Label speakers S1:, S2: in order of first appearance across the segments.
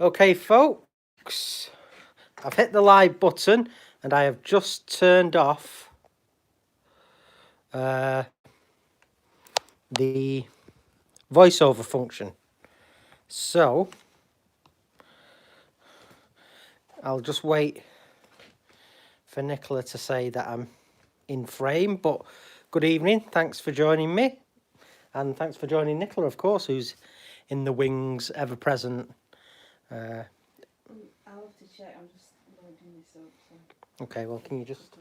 S1: Okay, folks, I've hit the live button and I have just turned off the voiceover function. So I'll just wait for Nicola to say that I'm in frame. But good evening, thanks for joining me. And thanks for joining Nicola, of course, who's in the wings, ever present.
S2: I'll have to check, I'm just loading this up. So.
S1: Okay, well, can you just...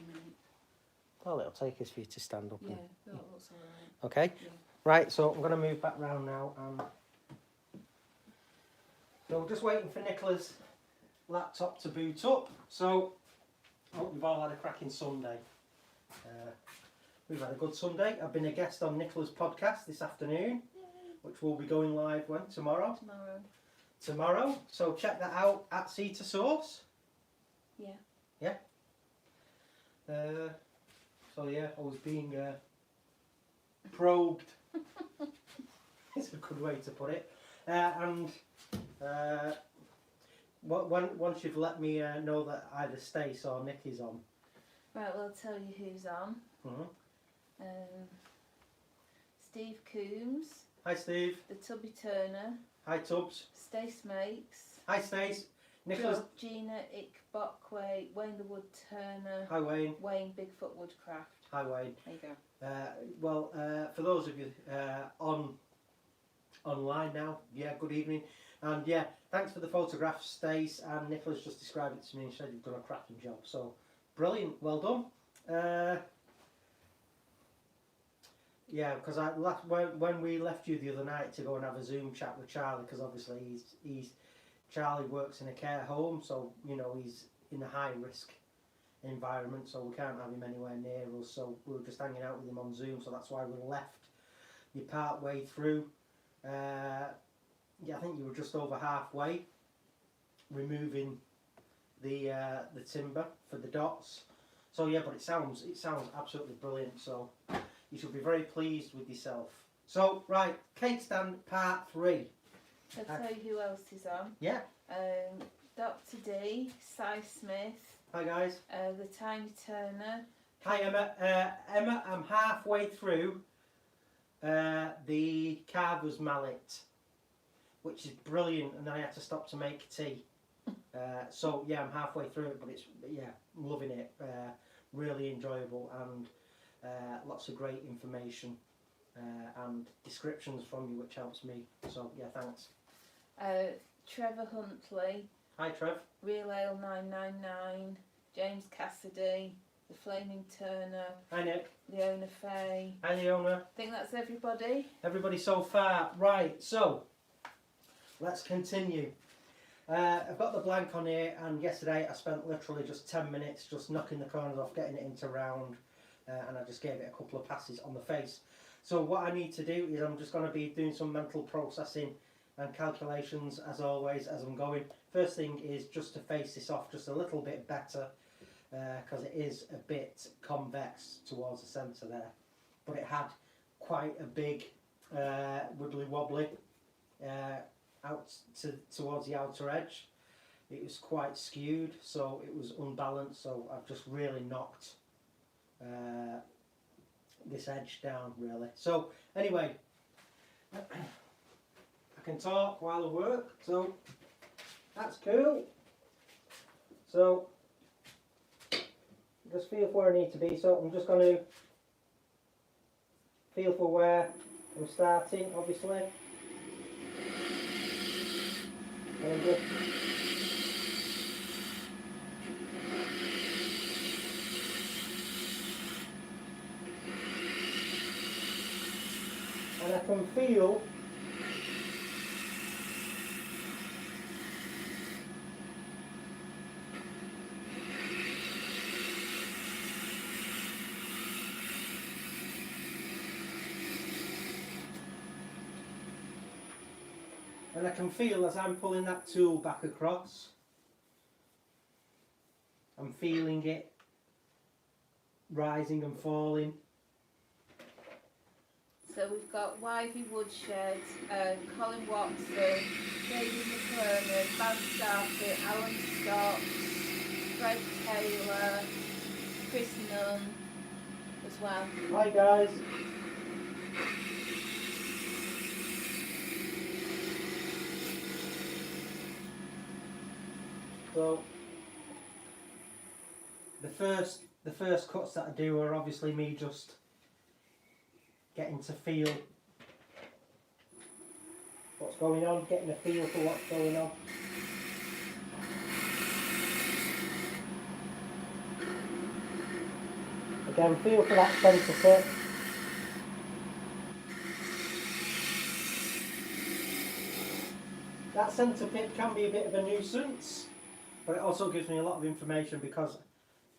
S1: All it'll take is for you to stand up.
S2: Yeah,
S1: and...
S2: that looks alright.
S1: Okay,
S2: yeah.
S1: Right, so I'm going to move back round now. So we're just waiting for Nicola's laptop to boot up. So I hope you've all had a cracking Sunday. We've had a good Sunday. I've been a guest on Nicola's podcast this afternoon, which will be going live when? Tomorrow? Tomorrow. So check that out at Sea to Source.
S2: Yeah.
S1: Yeah. So yeah, I was being probed. It's a good way to put it. Once you've let me know that either Stace or Nick is on.
S2: Right, well, I'll tell you who's on. Steve Coombs.
S1: Hi, Steve.
S2: The Tubby Turner.
S1: Hi, Tubbs.
S2: Stace Makes.
S1: Hi, Stace. Nicholas.
S2: Gina Ickbockway. Wayne the Woodturner.
S1: Hi, Wayne.
S2: Wayne Bigfoot Woodcraft.
S1: Hi, Wayne.
S2: There you
S1: go. For those of you online now, yeah, good evening. And yeah, thanks for the photographs, Stace, and Nicholas just described it to me and said you've done a cracking job. So, brilliant, well done. Yeah, because when we left you the other night to go and have a Zoom chat with Charlie, because obviously Charlie works in a care home, so you know he's in a high risk environment, so we can't have him anywhere near us. So we were just hanging out with him on Zoom, so that's why we left you part way through. Yeah, I think you were just over halfway removing the timber for the dots. So yeah, but it sounds absolutely brilliant. So you should be very pleased with yourself. So right, cake stand part 3.
S2: I'll tell you who else is on.
S1: Yeah.
S2: Dr. D, Cy Smith.
S1: Hi guys.
S2: The Tiny Turner.
S1: Hi Emma. Emma, I'm halfway through the Carver's mallet, which is brilliant, and then I had to stop to make tea. So yeah, I'm halfway through it, but I'm loving it. Really enjoyable, and lots of great information and descriptions from you, which helps me. So yeah, thanks.
S2: Trevor Huntley.
S1: Hi Trev.
S2: Real Ale 999. James Cassidy. The Flaming Turner.
S1: Hi Nick.
S2: Leona Fay.
S1: Hi Leona.
S2: I think that's everybody.
S1: Everybody so far. Right, so let's continue. I've got the blank on here, and yesterday I spent literally just 10 minutes just knocking the corners off, getting it into round, and I just gave it a couple of passes on the face. So what I need to do is I'm just going to be doing some mental processing and calculations as always as I'm going. First thing is just to face this off just a little bit better, because it is a bit convex towards the centre there, but it had quite a big wibbly wobbly out towards the outer edge. It was quite skewed, so it was unbalanced, so I've just really knocked this edge down really. So anyway, I can talk while I work, so that's cool. So just feel for where I need to be. So I'm just going to feel for where I'm starting, obviously. And just and I can feel as I'm pulling that tool back across, I'm feeling it rising and falling.
S2: So we've got Wivey Woodshed, Colin Watson, David McClernand, Bad Starfit, Alan Scott, Fred Taylor, Chris Nunn as well.
S1: Hi guys. So the first cuts that I do are obviously me just getting to feel what's going on, getting a feel for what's going on. Again, feel for that centre pit. That centre pit can be a bit of a nuisance, but it also gives me a lot of information because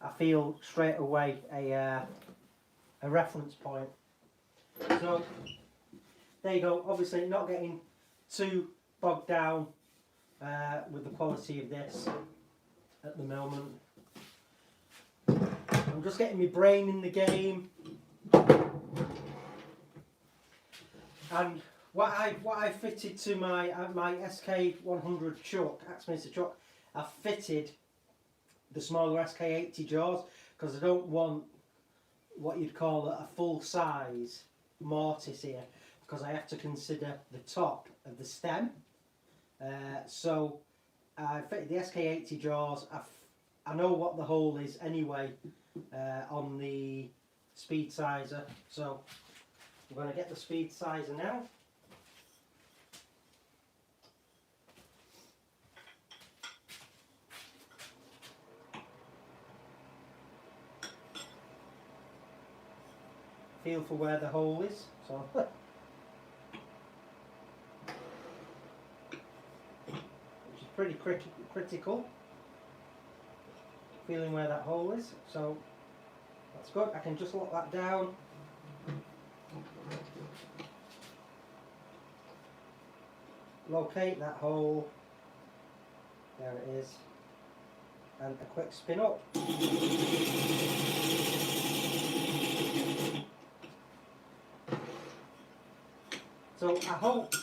S1: I feel straight away a reference point. So there you go. Obviously not getting too bogged down with the quality of this at the moment. I'm just getting my brain in the game, and what I fitted to my SK100 chuck, Axminster chuck, I fitted the smaller SK80 jaws because I don't want what you'd call a full size mortise here, because I have to consider the top of the stem. So I fitted the SK80 jaws. I know what the hole is anyway on the speed sizer, so I'm going to get the speed sizer now. Feel for where the hole is. So which is pretty critical. Feeling where that hole is, so that's good. I can just lock that down. Locate that hole. There it is. And a quick spin up. So I hope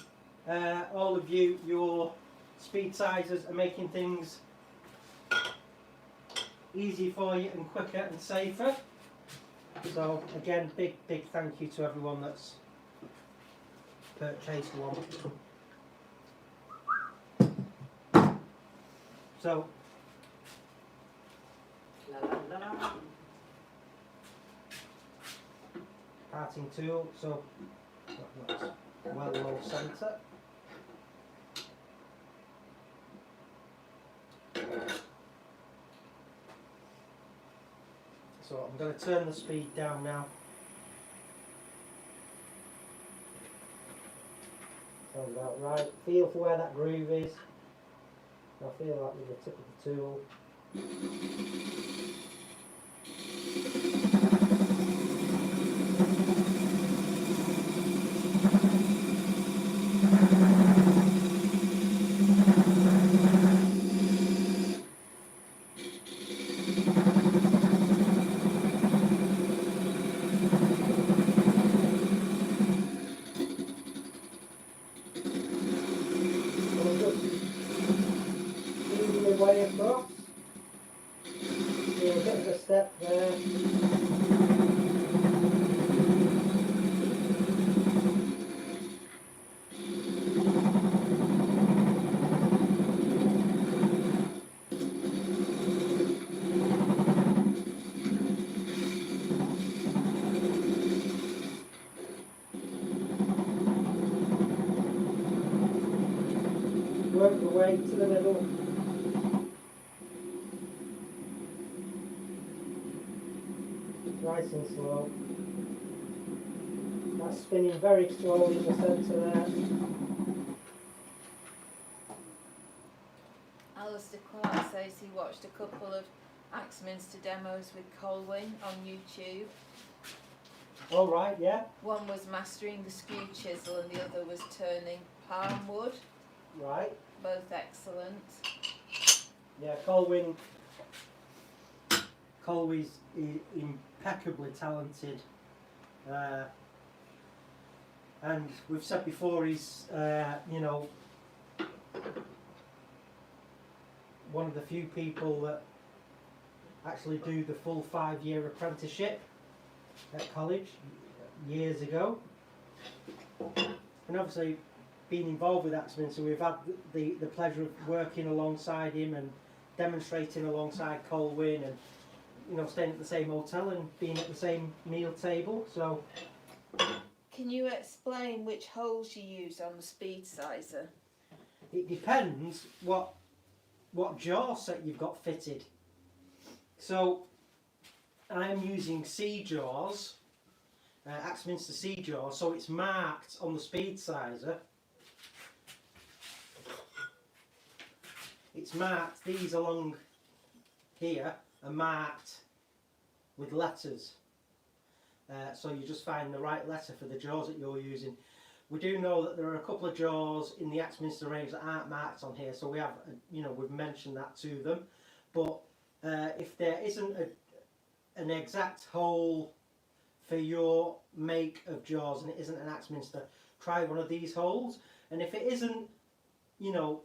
S1: all of you, your speed sizers are making things easy for you and quicker and safer. So again, big thank you to everyone that's purchased one. So parting tool, so that's well low centre. So I'm going to turn the speed down now. Sounds about right. Feel for where that groove is. I feel that with the tip of the tool. Way across. Yeah, a bit of a step there. Work the way to the middle. Nice and slow. That's spinning very slowly in the centre there.
S2: Alistair Clark says he watched a couple of Axminster demos with Colwyn on YouTube.
S1: All right, yeah.
S2: One was mastering the skew chisel and the other was turning palm wood.
S1: Right.
S2: Both excellent.
S1: Yeah, Colwy's impeccably talented, and we've said before he's you know, one of the few people that actually do the full 5-year apprenticeship at college years ago. And obviously, being involved with Axminster, we've had the pleasure of working alongside him and demonstrating alongside Colwyn, and you know, staying at the same hotel and being at the same meal table. So,
S2: Can you explain which holes you use on the speed sizer?
S1: it depends what jaw set you've got fitted. So I'm using C jaws, Axminster C jaws, so it's marked on the speed sizer. It's marked, these along here are marked with letters. So you just find the right letter for the jaws that you're using. We do know that there are a couple of jaws in the Axminster range that aren't marked on here, so we have, you know, we've mentioned that to them. But if there isn't an exact hole for your make of jaws and it isn't an Axminster, try one of these holes. And if it isn't, you know,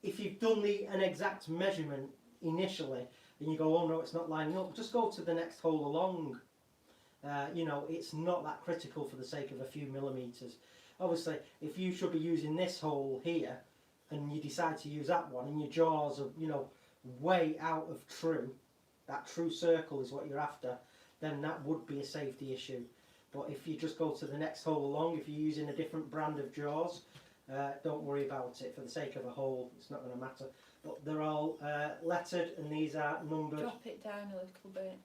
S1: if you've done an exact measurement initially and you go, oh no, it's not lining up, just go to the next hole along. You know, it's not that critical for the sake of a few millimetres. Obviously, if you should be using this hole here and you decide to use that one and your jaws are, you know, way out of true, that true circle is what you're after, then that would be a safety issue. But if you just go to the next hole along, if you're using a different brand of jaws, don't worry about it. For the sake of a hole, it's not going to matter. But they're all lettered and these are numbered.
S2: Drop it down a little bit.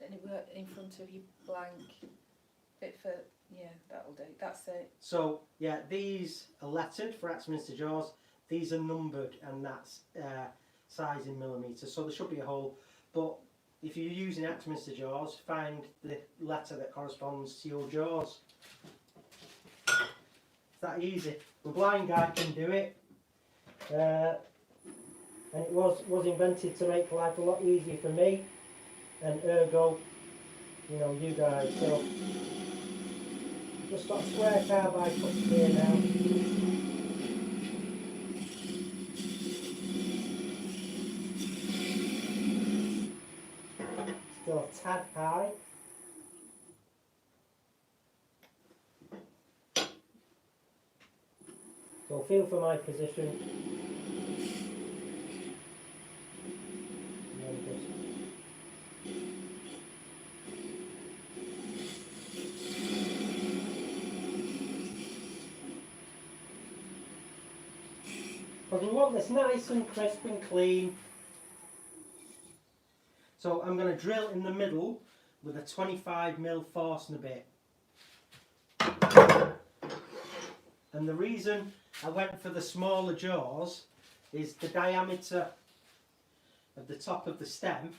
S2: And it work in front of you blank. Bit for, yeah, that'll do. That's it.
S1: So yeah, these are lettered for Axminster jaws. These are numbered, and that's size in millimetres. So there should be a hole. But if you're using Axminster jaws, find the letter that corresponds to your jaws. It's that easy. The blind guy can do it. And it was invented to make life a lot easier for me. And ergo, you know, you guys. So just got a square carbide cut here now. Still a tad high. So feel for my position. And then just because we want this nice and crisp and clean. So I'm going to drill in the middle with a 25mm Forstner bit. And the reason I went for the smaller jaws is the diameter of the top of the stem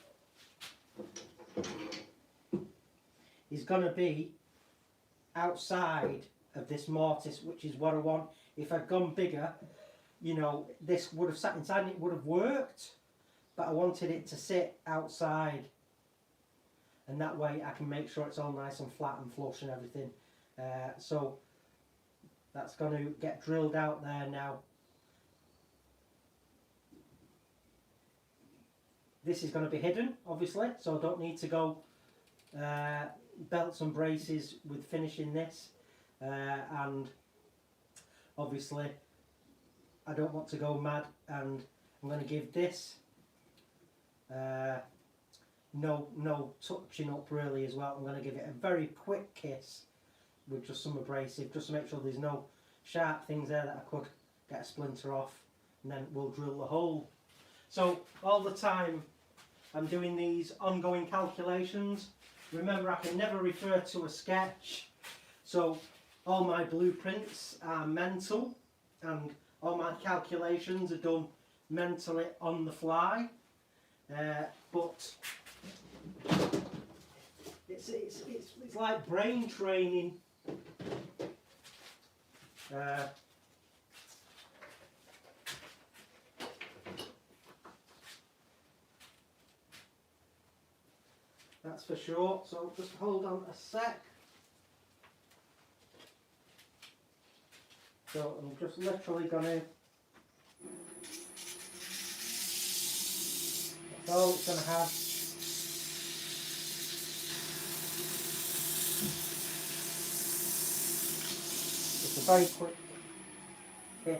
S1: is going to be outside of this mortise, which is what I want. If I'd gone bigger, you know, this would have sat inside and it would have worked, but I wanted it to sit outside, and that way I can make sure it's all nice and flat and flush and everything. So that's going to get drilled out there now. This is going to be hidden, obviously, so I don't need to go belts and braces with finishing this, and obviously I don't want to go mad, and I'm going to give this no touching up really as well. I'm going to give it a very quick kiss with just some abrasive, just to make sure there's no sharp things there that I could get a splinter off, and then we'll drill the hole. So all the time I'm doing these ongoing calculations. Remember, I can never refer to a sketch, so all my blueprints are mental and all my calculations are done mentally on the fly, but it's like brain training. That's for sure, so just hold on a sec. So I'm just literally going to all it's going to have. Just a very quick kiss.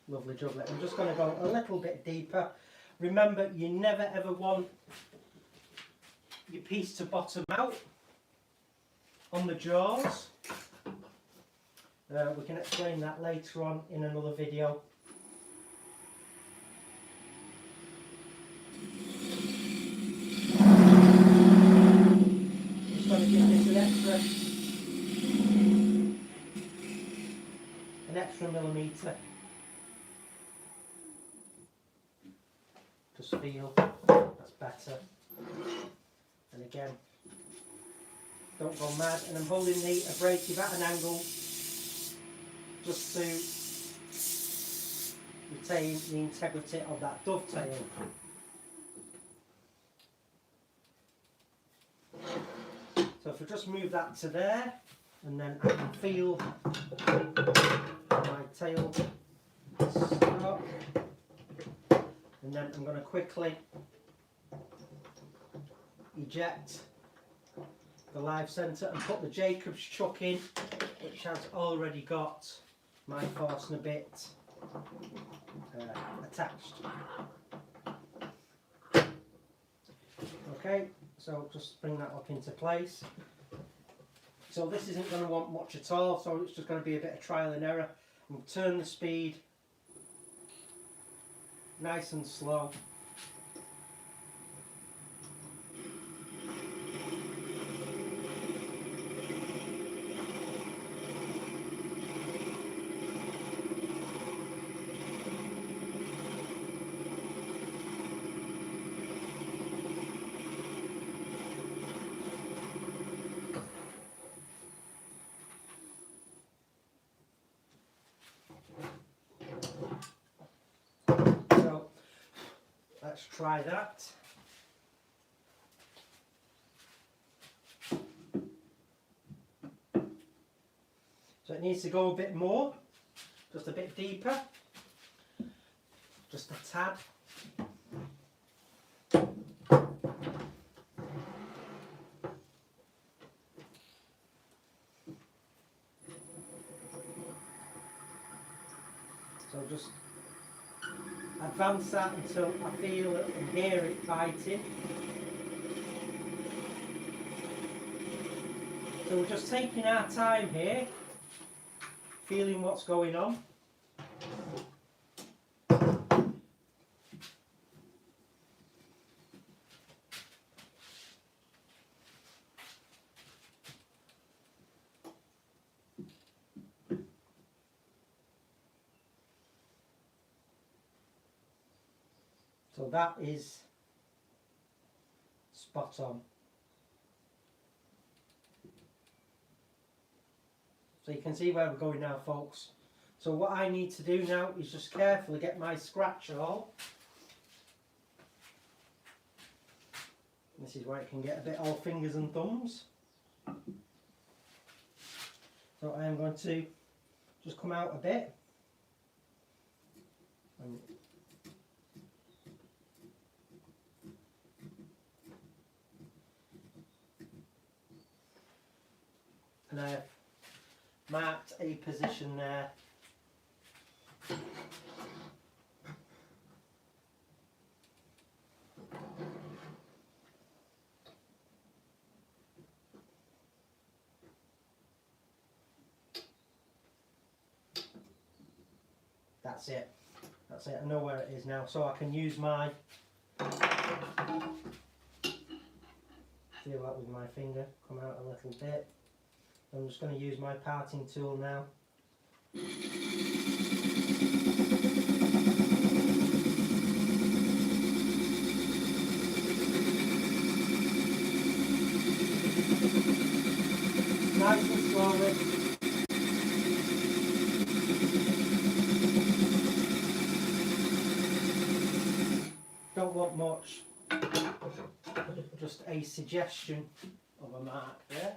S1: Lovely jubbly. I'm just going to go a little bit deeper. Remember, you never ever want your piece to bottom out on the jaws. We can explain that later on in another video. Just going to give this an extra millimetre. Just feel that's better. And again, don't go mad. And I'm holding the abrasive at an angle just to retain the integrity of that dovetail. So if I just move that to there, and then I can feel my tail stop. And then I'm going to quickly eject the live centre and put the Jacob's chuck in, which has already got my Forstner bit attached. Okay, so just bring that up into place. So this isn't going to want much at all, so it's just going to be a bit of trial and error. I'm going to turn the speed nice and slow. Let's try that. So it needs to go a bit more, just a bit deeper, just a tad. So just advance that until I feel it and hear it biting. So we're just taking our time here, feeling what's going on. So that is spot on. So you can see where we're going now, folks. So what I need to do now is just carefully get my scratch awl. This is where it can get a bit all fingers and thumbs. So I am going to just come out a bit. And I've marked a position there. That's it. That's it. I know where it is now, so I can use my feel that with my finger, come out a little bit. I'm just going to use my parting tool now. Nice and slowly. don't want much, just a suggestion of a mark there.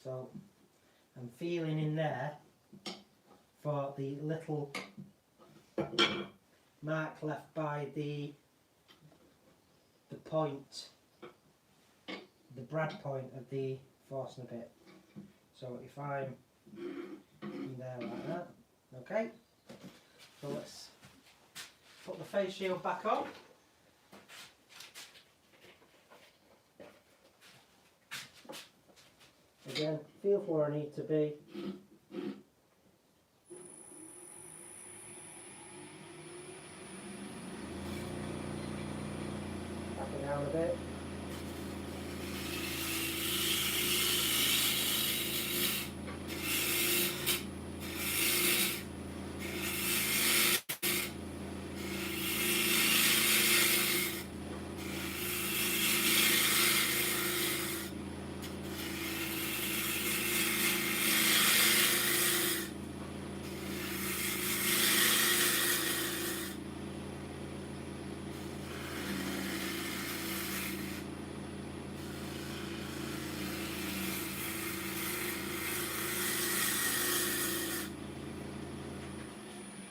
S1: So I'm feeling in there for the little mark left by the point, the brad point of the Forstner bit. So if I'm in there like that, okay. So let's put the face shield back on. Again, feel for where I need to be. Back it down a bit.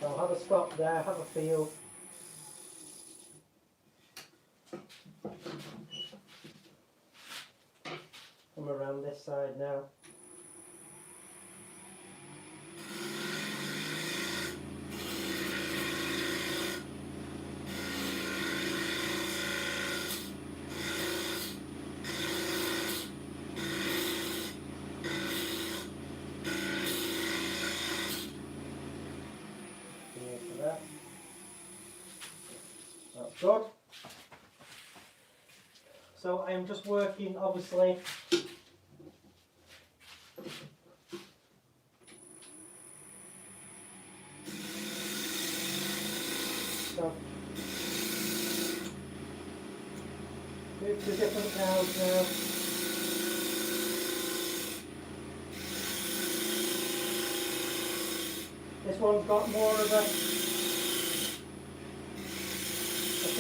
S1: I'll have a stop there, have a feel. Come around this side now. That's good. So I'm just working, obviously, so move to different cows now. This one's got more of a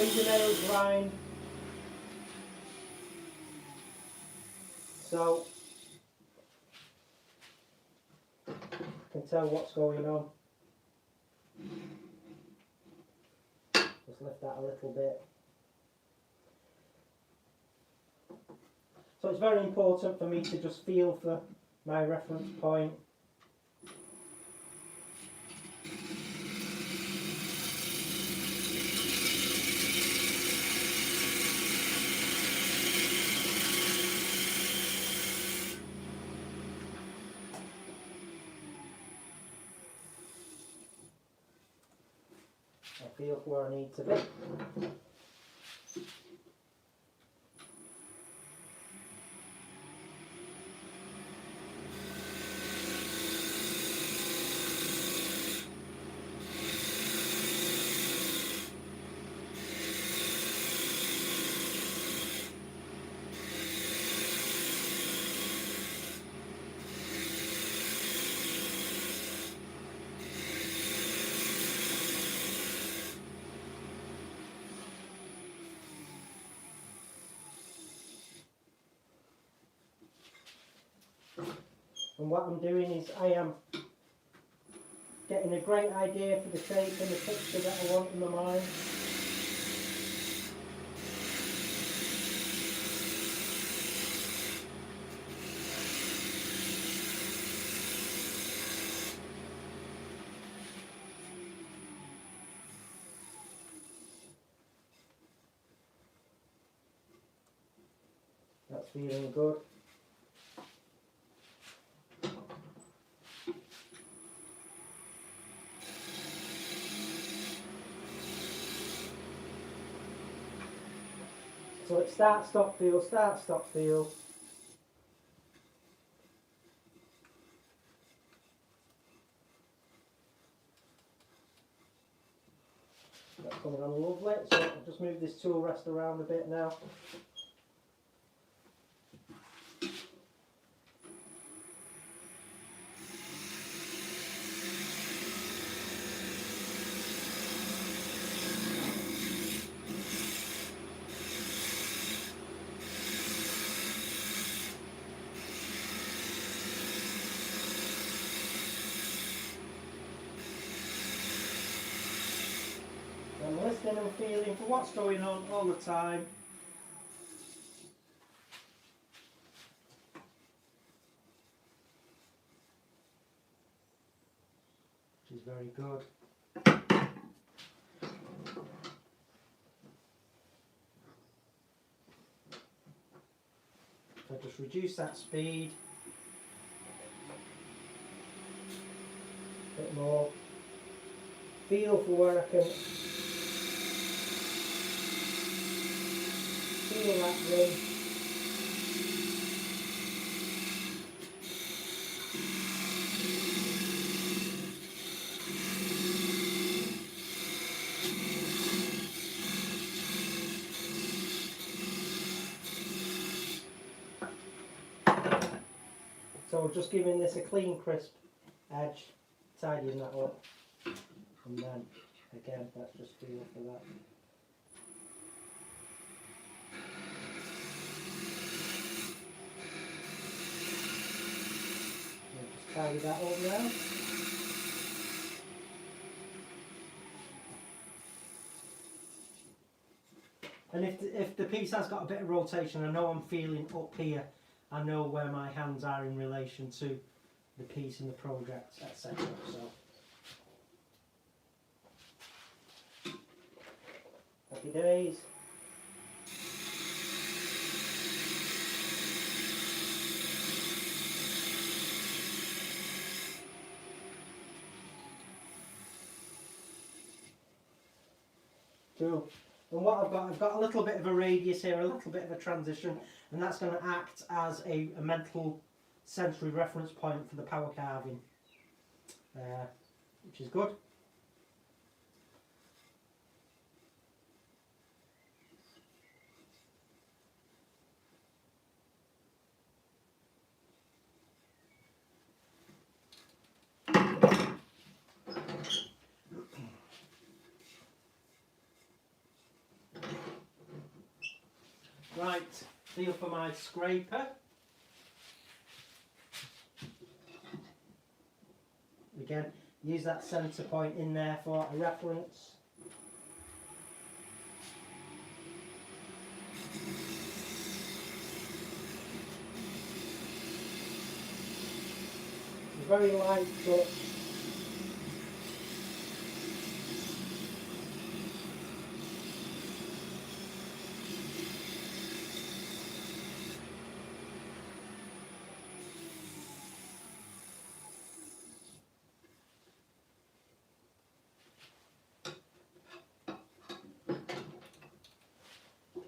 S1: fingernail grind, so I can tell what's going on. Just lift that a little bit. So it's very important for me to just feel for my reference point. I feel where I need to be. And what I'm doing is I am getting a great idea for the shape and the texture that I want in my mind. That's feeling good. So it's start, stop, feel, start, stop, feel. That's coming on lovely. So I'll just move this tool rest around a bit now. listening and feeling for what's going on all the time. Which is very good. So just reduce that speed. A bit more. Feel for where I can feel that ring. So just giving this a clean, crisp edge, tidying that up, and then again, let's just feel for that. And just tidy that up now. And if the piece has got a bit of rotation, I know I'm feeling up here. I know where my hands are in relation to the piece and the project, etc. So, happy days. Cool. And what I've got a little bit of a radius here, a little bit of a transition, and that's going to act as a mental sensory reference point for the power carving, which is good. Right, feel for my scraper. Again, use that centre point in there for a reference. Very light touch.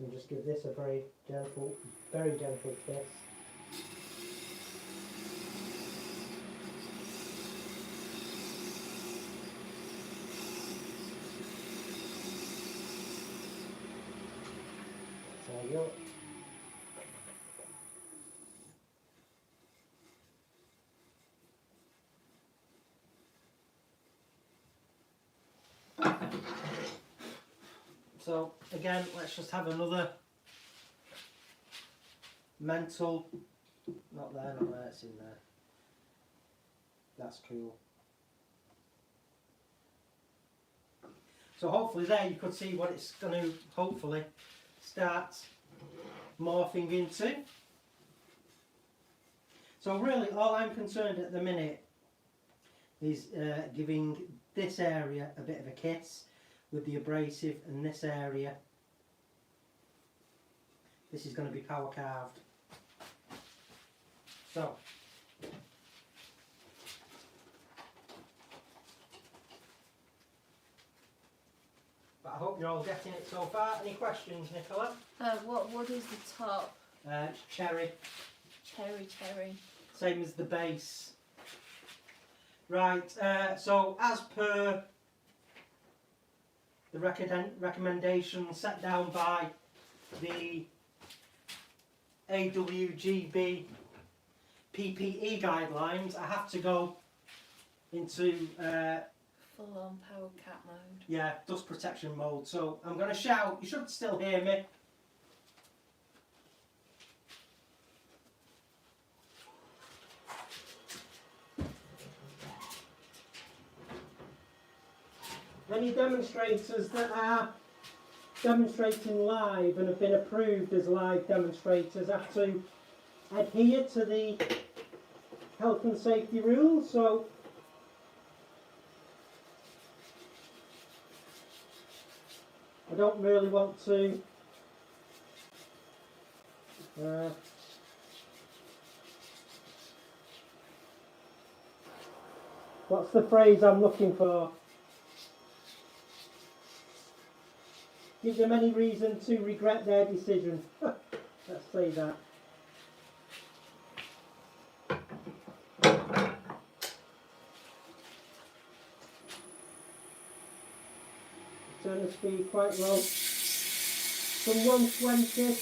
S1: And just give this a very gentle kiss. There you go. So again, let's just have another mental, not there, it's in there. That's cool. So hopefully there you could see what it's going to hopefully start morphing into. So really all I'm concerned at the minute is giving this area a bit of a kiss with the abrasive, and this area, this is going to be power carved. So but I hope you're all getting it so far. Any questions, Nicola?
S2: What wood is the top?
S1: It's cherry.
S2: Cherry.
S1: Same as the base. Right, so as per the recommendation set down by the AWGB PPE guidelines, I have to go into
S2: full-on power cap mode.
S1: Yeah, dust protection mode. So I'm going to shout. You should still hear me. Any demonstrators that are demonstrating live and have been approved as live demonstrators have to adhere to the health and safety rules. So I don't really want to what's the phrase I'm looking for? Give them any reason to regret their decision. Let's say that. Turn the speed quite low. From 120.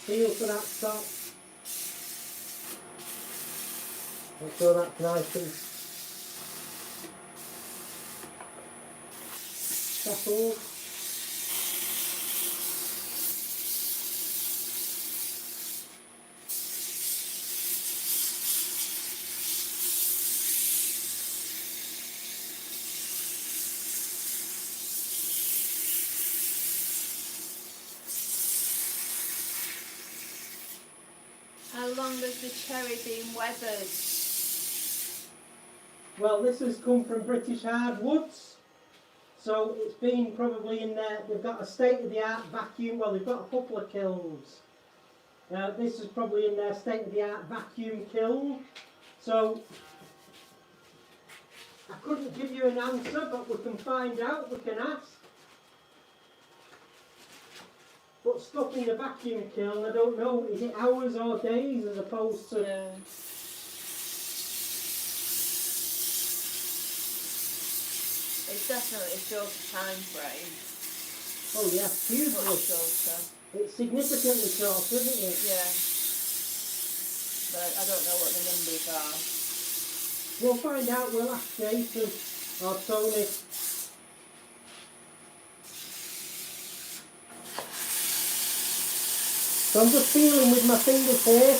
S1: Feel for that stop. Make sure that's nice and settled.
S2: How long has the cherry been weathered?
S1: Well, this has come from British Hardwoods, so it's been probably in there. They've got a state-of-the-art vacuum. Well, they've got a couple of kilns. This is probably in their state-of-the-art vacuum kiln. So I couldn't give you an answer, but we can find out. We can ask. But stuff in the vacuum kiln, I don't know. Is it hours or days as opposed to?
S2: Yeah. It's definitely a shorter time frame.
S1: Oh yeah, hugely.
S2: Much shorter.
S1: It's significantly short, isn't it?
S2: Yeah. But I don't know what the numbers are.
S1: We'll find out. We'll ask Jason or Tony. So I'm just feeling with my fingers here.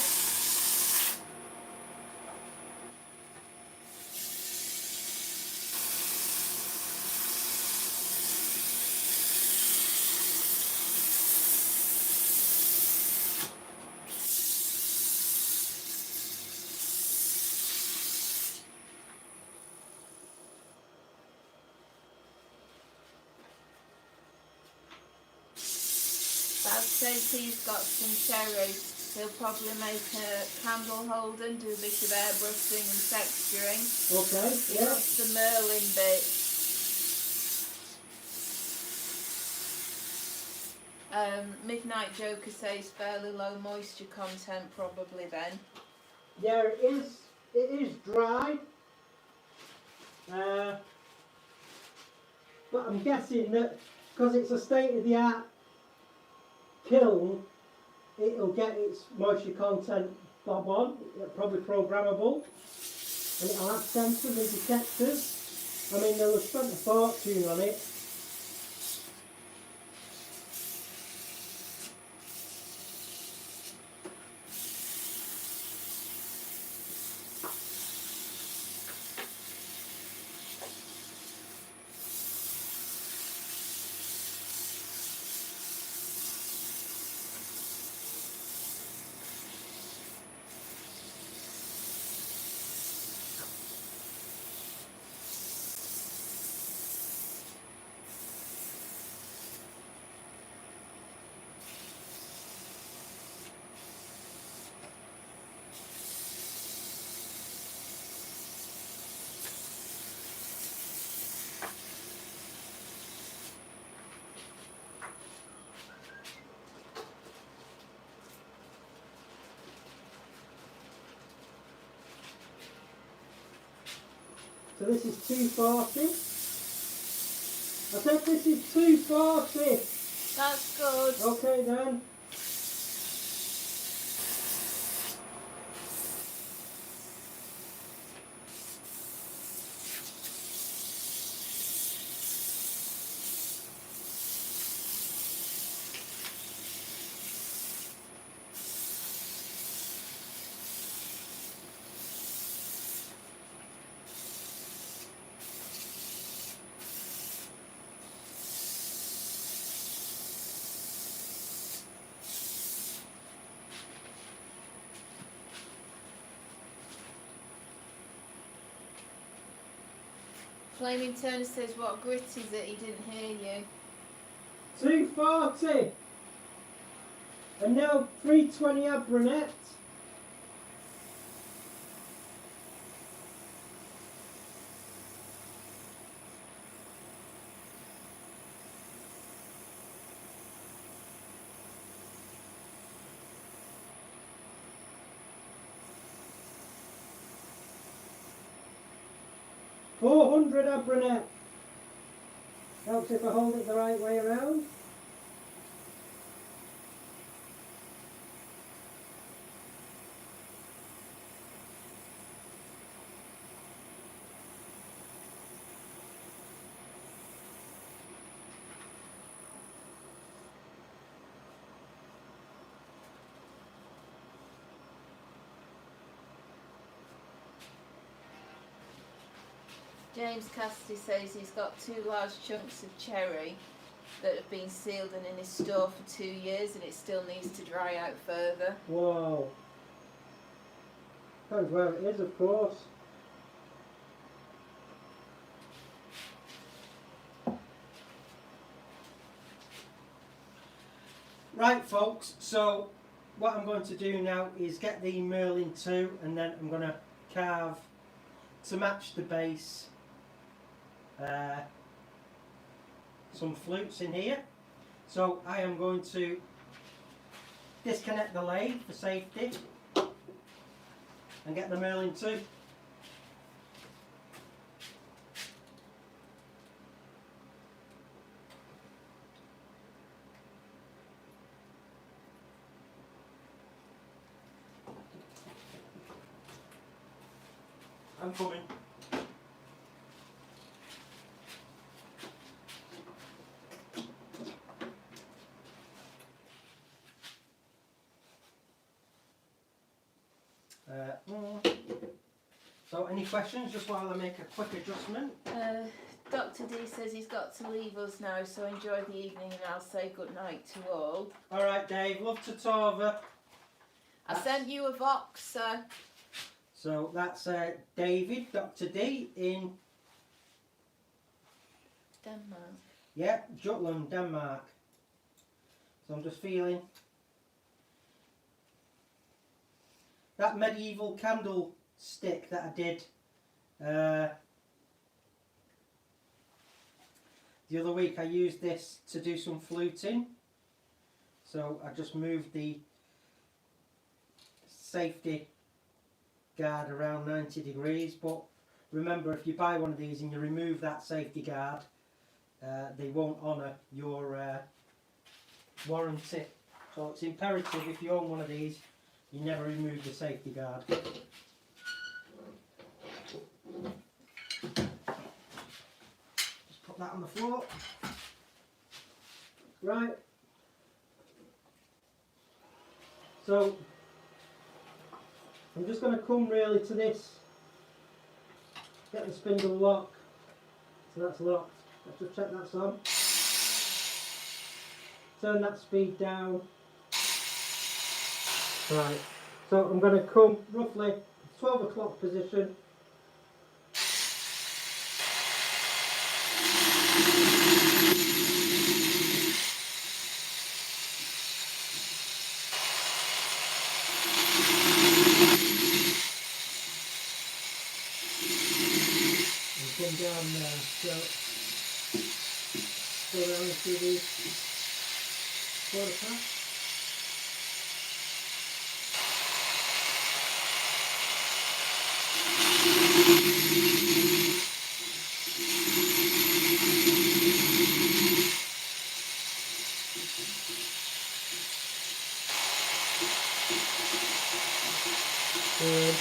S2: Dad says he's got some cherry. He'll probably make a candle holder and do a bit of airbrushing and texturing.
S1: Okay,
S2: He
S1: yeah.
S2: wants the Merlin bit. Midnight Joker says fairly low moisture content probably then.
S1: Yeah, it is. It is dry. But I'm guessing that because it's a state-of-the-art kiln, it'll get its moisture content bob on, probably programmable, and it'll have sensors and detectors. I mean, they'll have spent a fortune on it. So this is 240. I said this is 240.
S2: That's good.
S1: Okay then.
S2: Flaming Turner says, what grit is it? He didn't hear you.
S1: 240. And now 320 Abronet. $400 Abronet. Helps if I hold it the right way around.
S2: James Cassidy says he's got 2 large chunks of cherry that have been sealed and in his store for 2 years, and it still needs to dry out further.
S1: Whoa. Depends where it is, of course. Right, folks, so what I'm going to do now is get the Merlin 2, and then I'm going to carve to match the base some flutes in here. So I am going to disconnect the lathe for safety and get the Merlin 2. I'm coming. So any questions just while I make a quick adjustment?
S2: Dr. D says he's got to leave us now, so enjoy the evening and I'll say good night to all.
S1: Alright Dave, love to Torva.
S2: I sent you a box,
S1: So that's David, Dr. D in
S2: Denmark.
S1: Yeah, Jutland, Denmark. So I'm just feeling that medieval candle stick that I did the other week. I used this to do some fluting. So I just moved the safety guard around 90 degrees, but remember, if you buy one of these and you remove that safety guard, they won't honour your warranty. So it's imperative, if you own one of these, you never remove the safety guard. Just put that on the floor. Right. So I'm just going to come really to this, get the spindle lock. So that's locked. Let's just check that's on. Turn that speed down. Right, so I'm going to come roughly 12 o'clock position. And come down there, so go around through these quarter past. Good.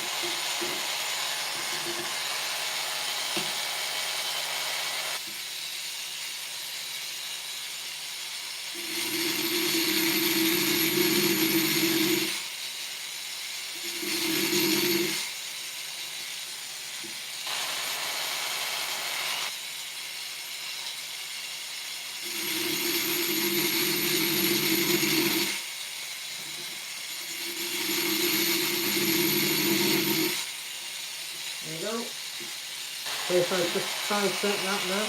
S1: So if I just try and set that now.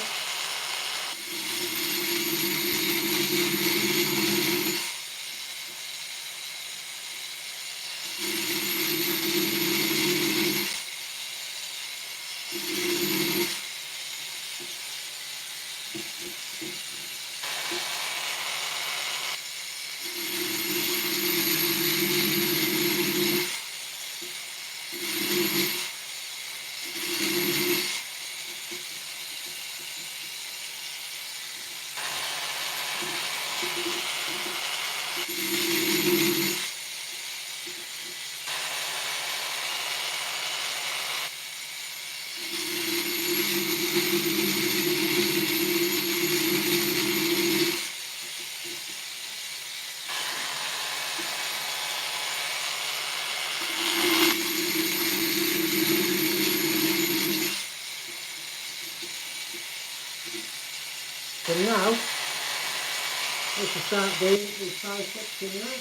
S1: So now, we can start doing the trisection now.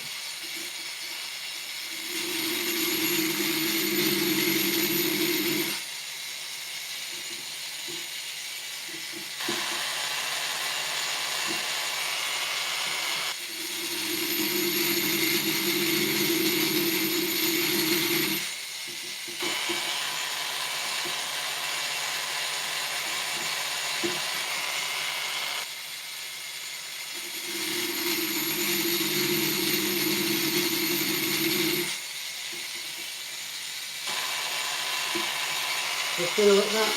S1: Just do it like that.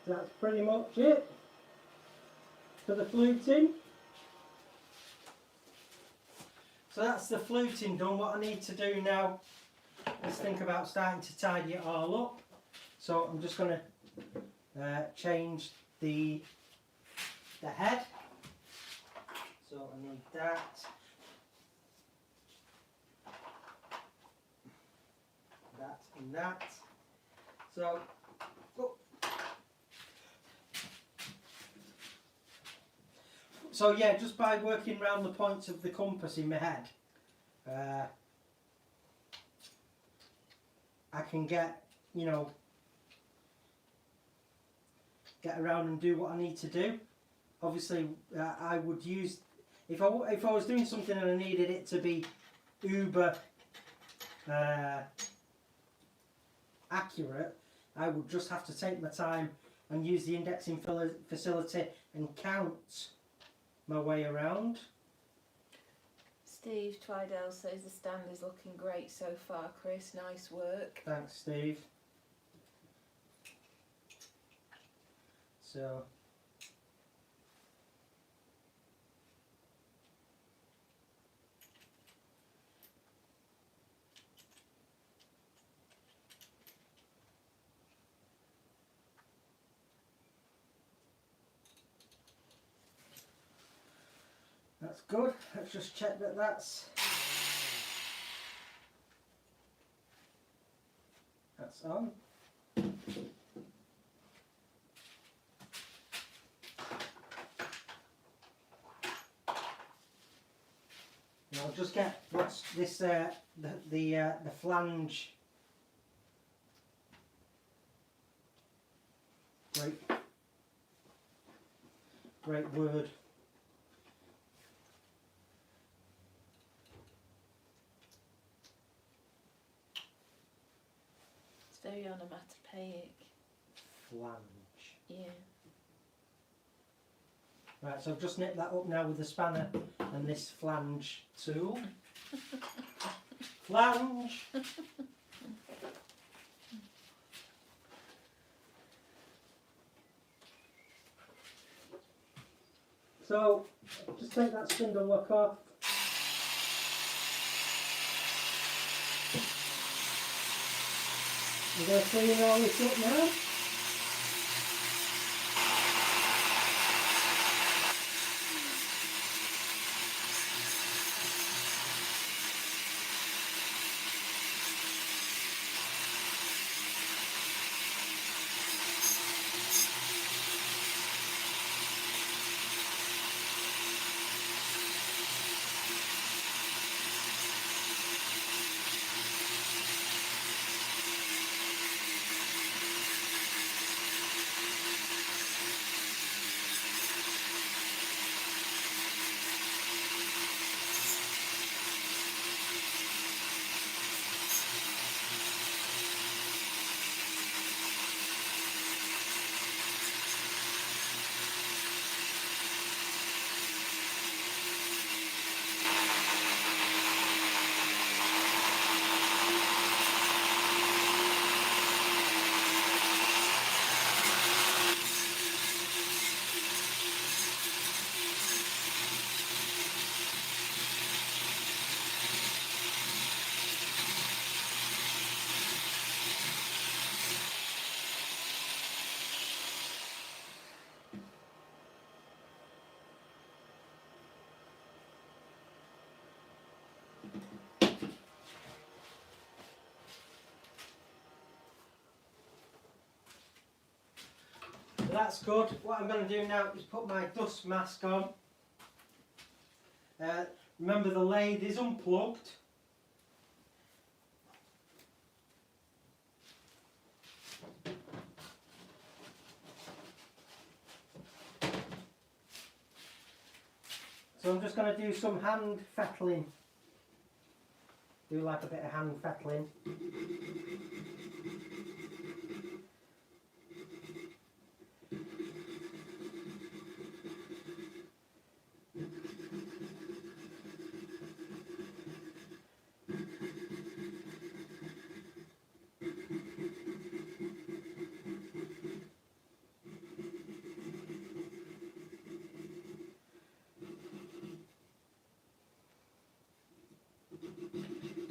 S1: That's pretty much it for the fluting. So that's the fluting done. What I need to do now is think about starting to tidy it all up. So I'm just going to change the head. So I need that. That and that. So So yeah, just by working around the points of the compass in my head, I can get, you know, get around and do what I need to do. Obviously, I would use, if I was doing something and I needed it to be uber accurate, I would just have to take my time and use the indexing facility and count my way around.
S2: Steve Twidell says the stand is looking great so far, Chris. Nice work.
S1: Thanks, Steve. So, that's good. Let's just check that that's on. And I'll just get what's this the flange. Great word.
S2: It's very onomatopoeic.
S1: Flange.
S2: Yeah.
S1: Right, so I've just nipped that up now with the spanner and this flange tool. Flange! So, just take that spindle lock off. We're going to clean all this up now. That's good. What I'm going to do now is put my dust mask on. Remember, the lathe is unplugged. So I'm just going to do some hand fettling. Do like a bit of hand fettling.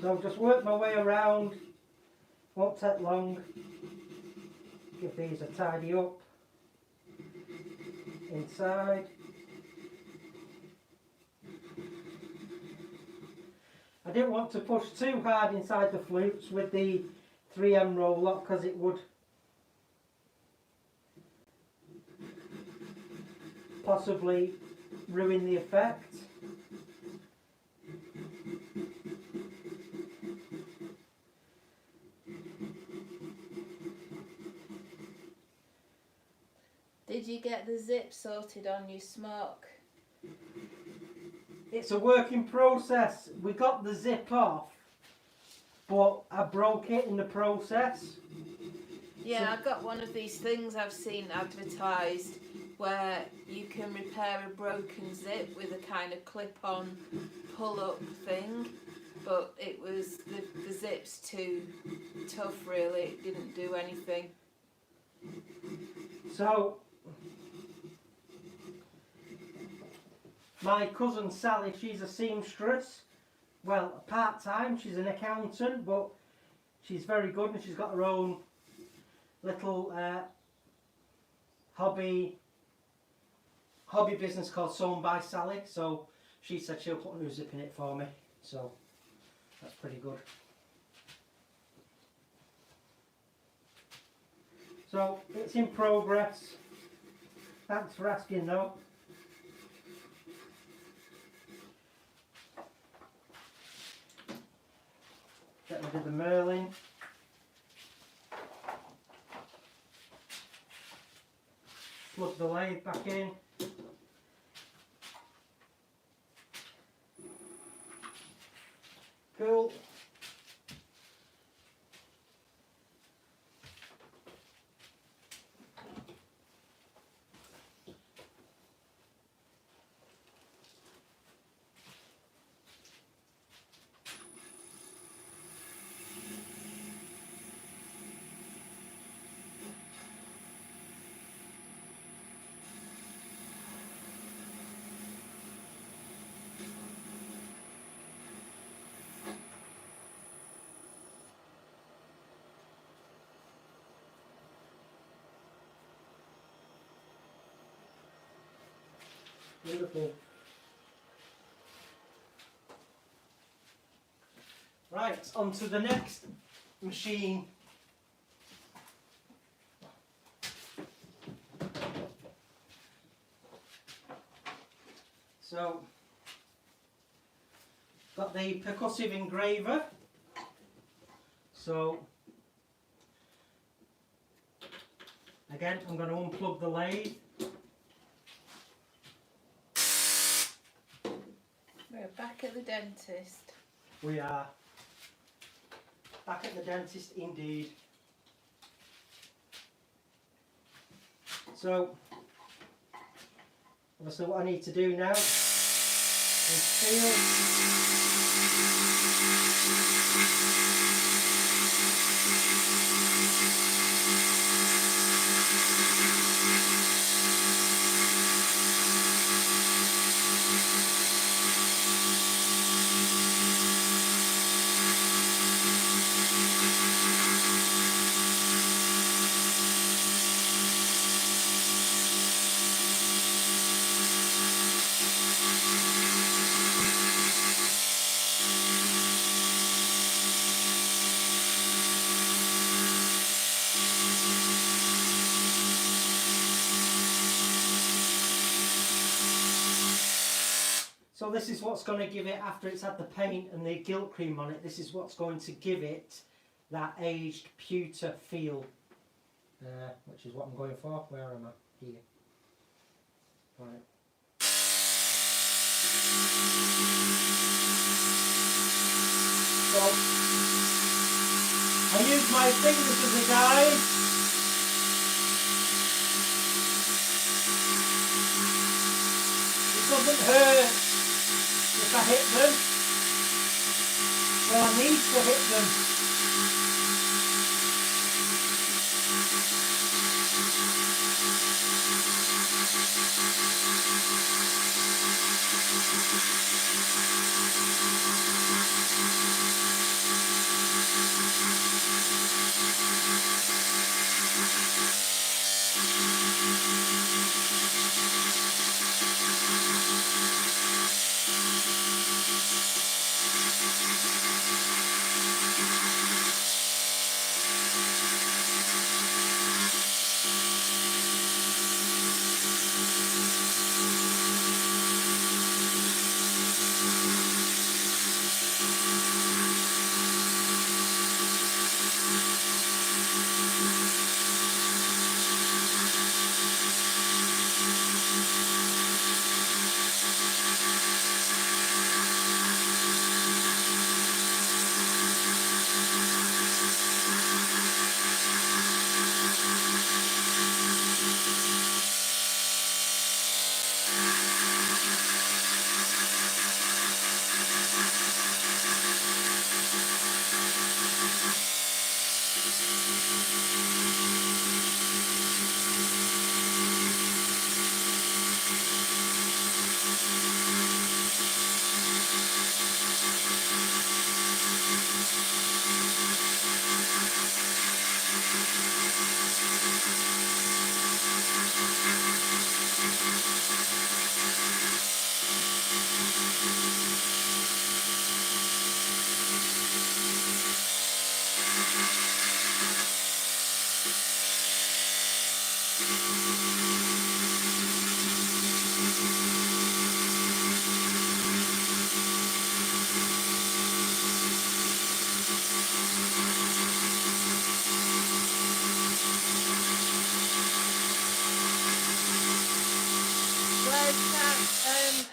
S1: So I'll just work my way around, won't take long. Give these a tidy up inside. I didn't want to push too hard inside the flutes with the 3M roll lock because it would possibly ruin the effect.
S2: Did you get the zip sorted on your smock?
S1: It's a work in process. We got the zip off, but I broke it in the process.
S2: Yeah, I got one of these things I've seen advertised where you can repair a broken zip with a kind of clip-on pull-up thing, but it was the zip's too tough really, it didn't do anything.
S1: So my cousin Sally, she's a seamstress. Well, part-time, she's an accountant, but she's very good and she's got her own little hobby business called Sewn by Sally. So she said she'll put a new zip in it for me. So that's pretty good. So it's in progress. Thanks for asking though. Get rid of the Merlin. Plug the lathe back in. Cool. Wonderful. Right, on to the next machine. So, got the percussive engraver. So, again, I'm going to unplug the lathe.
S2: We're back at the dentist.
S1: We are back at the dentist indeed. So, obviously what I need to do now is feel. So this is what's going to give it, after it's had the paint and the gilt cream on it, this is what's going to give it that aged pewter feel, which is what I'm going for. Where am I? Here. Right. So I use my fingers as a guide. It doesn't hurt if I hit them. Well, I need to hit them.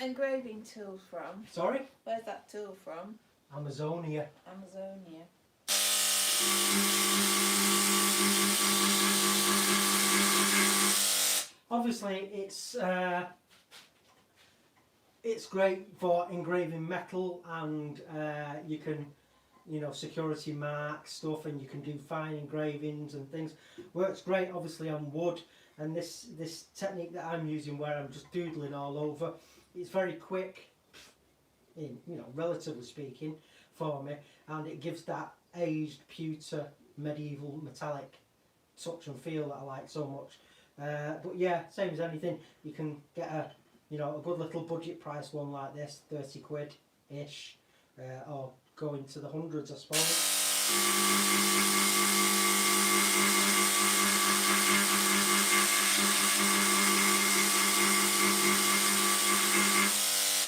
S2: Engraving tool from?
S1: Sorry?
S2: Where's that tool from?
S1: Amazonia.
S2: Amazonia.
S1: Obviously, it's great for engraving metal, and you can, you know, security mark stuff, and you can do fine engravings and things. Works great, obviously, on wood. And this technique that I'm using, where I'm just doodling all over, it's very quick, in, you know, relatively speaking, for me, and it gives that aged pewter medieval metallic touch and feel that I like so much. But yeah, same as anything, you can get a, you know, a good little budget price one like this, 30 quid ish, or go into the hundreds, I suppose.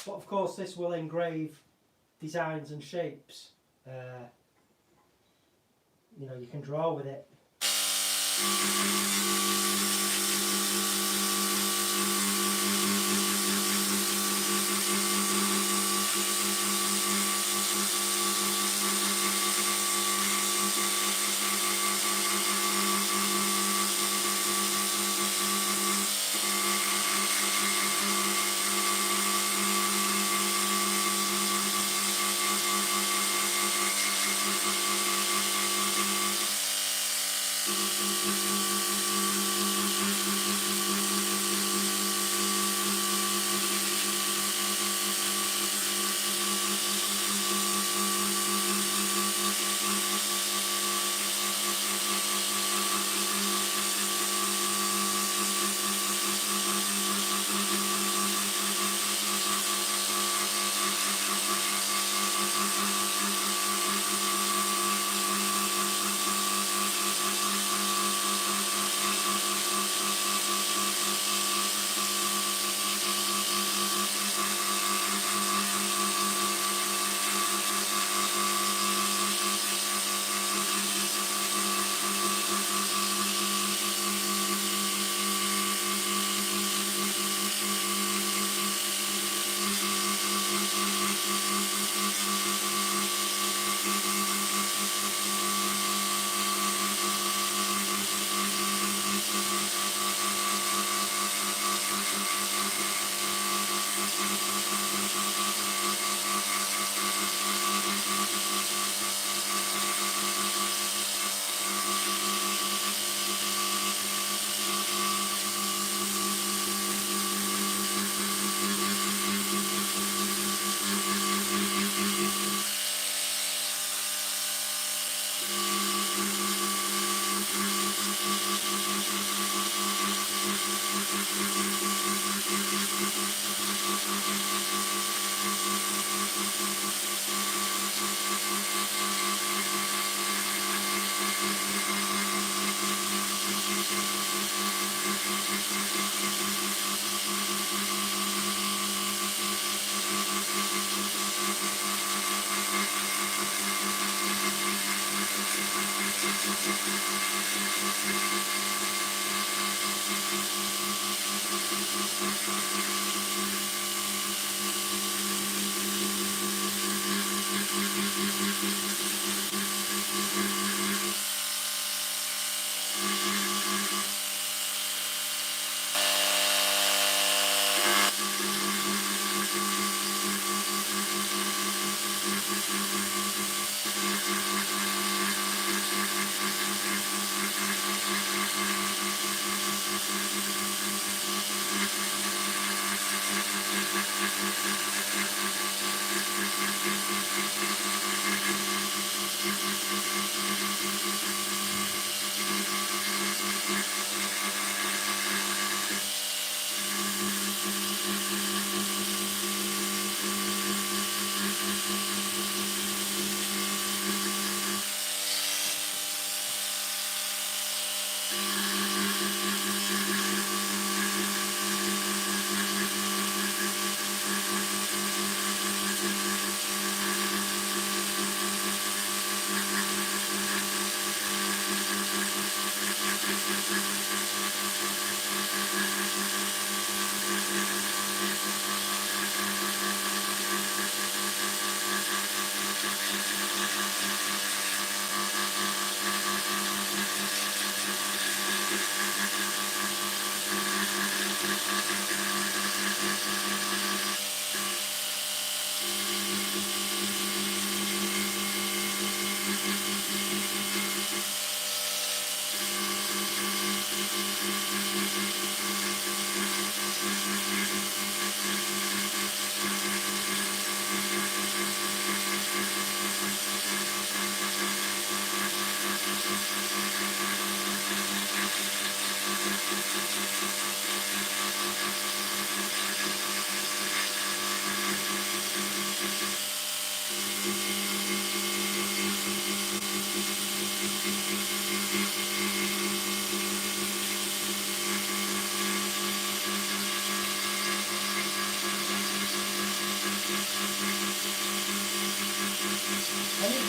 S1: But of course, this will engrave designs and shapes. You know, you can draw with it.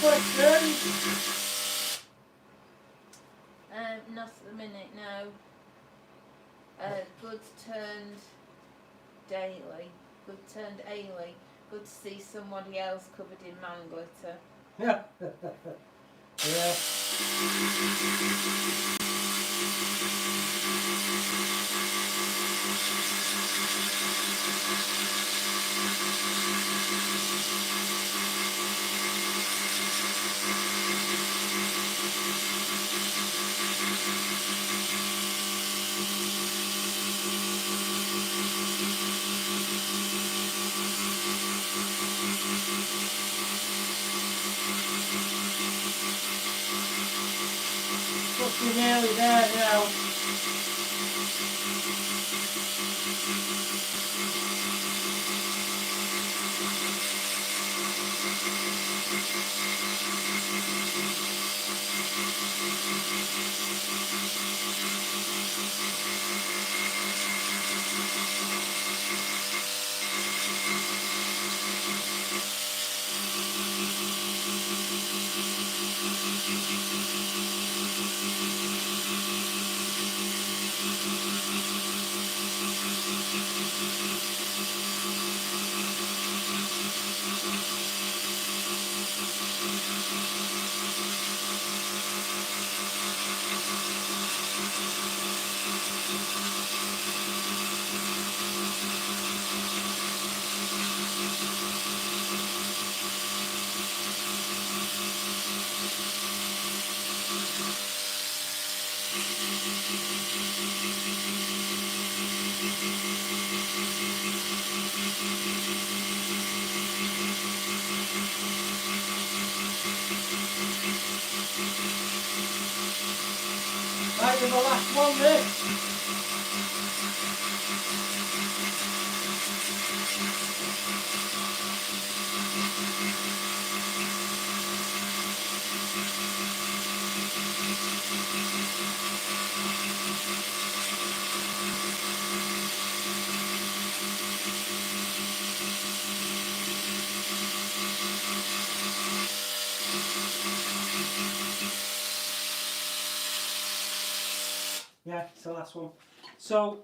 S1: questions?
S2: Not at the minute, no. Good turned daily. Good turned ailey. Good to see somebody else covered in man glitter.
S1: Yeah. Yeah. We're nearly there now. Right, to the last one this. Yeah, it's the last one. So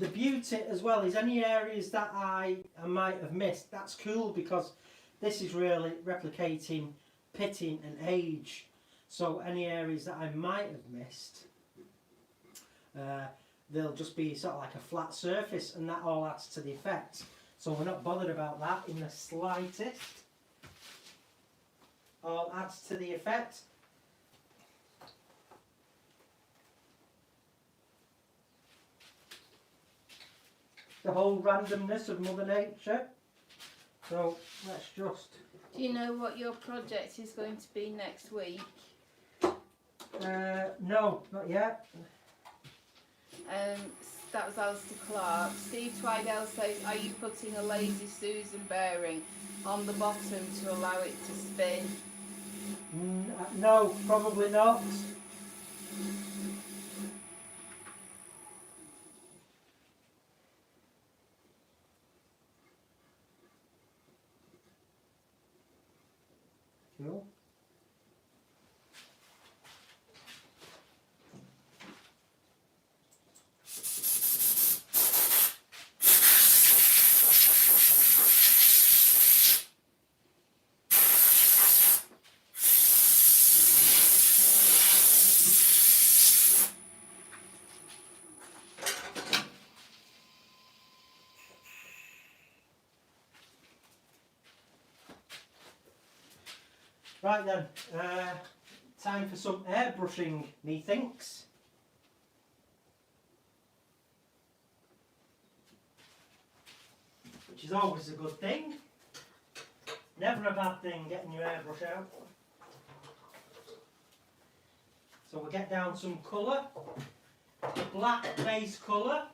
S1: the beauty as well is any areas that I might have missed, that's cool because this is really replicating pitting and age. So any areas that I might have missed, they'll just be sort of like a flat surface, and that all adds to the effect. So we're not bothered about that in the slightest. All adds to the effect. The whole randomness of Mother Nature. So let's just...
S2: Do you know what your project is going to be next week?
S1: No, not yet.
S2: That was Alistair Clark. Steve Twidell says, are you putting a lazy Susan bearing on the bottom to allow it to spin?
S1: No, probably not. Cool. Right then, time for some airbrushing, methinks. Which is always a good thing. Never a bad thing getting your airbrush out. So we'll get down some colour. The black base colour.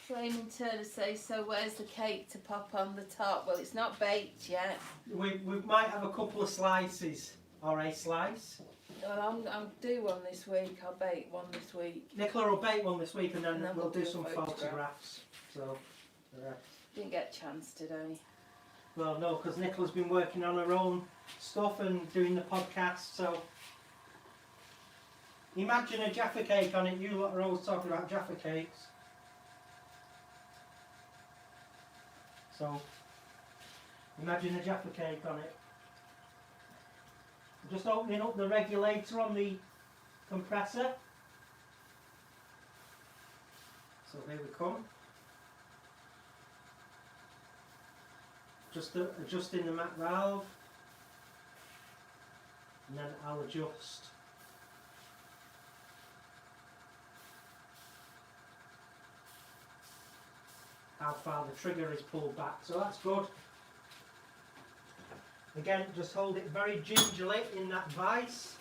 S2: Flaming Turner says, so where's the cake to pop on the top? Well, it's not baked yet.
S1: We might have a couple of slices, or a slice.
S2: Well, I'll do one this week. I'll bake one this week.
S1: Nicola will bake one this week, and then we'll do
S2: a
S1: some
S2: photograph.
S1: photographs. So,
S2: Didn't get a chance today.
S1: Well, no, because Nicola's been working on her own stuff and doing the podcast, so... Imagine a Jaffa cake on it. You lot are always talking about Jaffa cakes. So, imagine a Jaffa cake on it. I'm just opening up the regulator on the compressor. So here we come. Just adjusting the mat valve. And then I'll adjust how far the trigger is pulled back, so that's good. Again, just hold it very gingerly in that vise.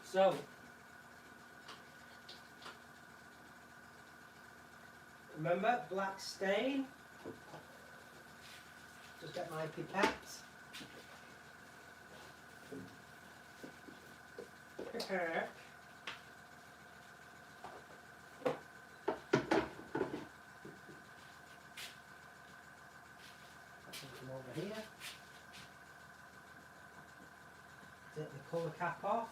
S1: So, remember, black stain. Just get my pipette. Here. Come over here. Take the colour cap off.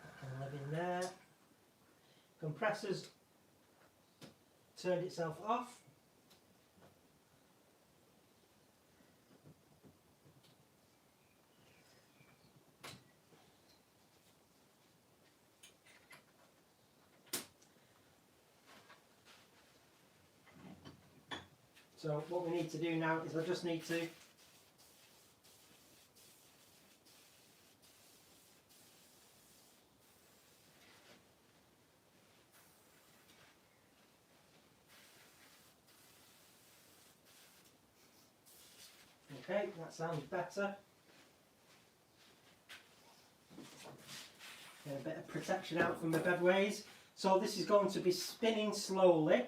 S1: That can live in there. Compressor's turned itself off. So what we need to do now is I just need to okay, that sounds better. Get a bit of protection out from the bedways. So this is going to be spinning slowly,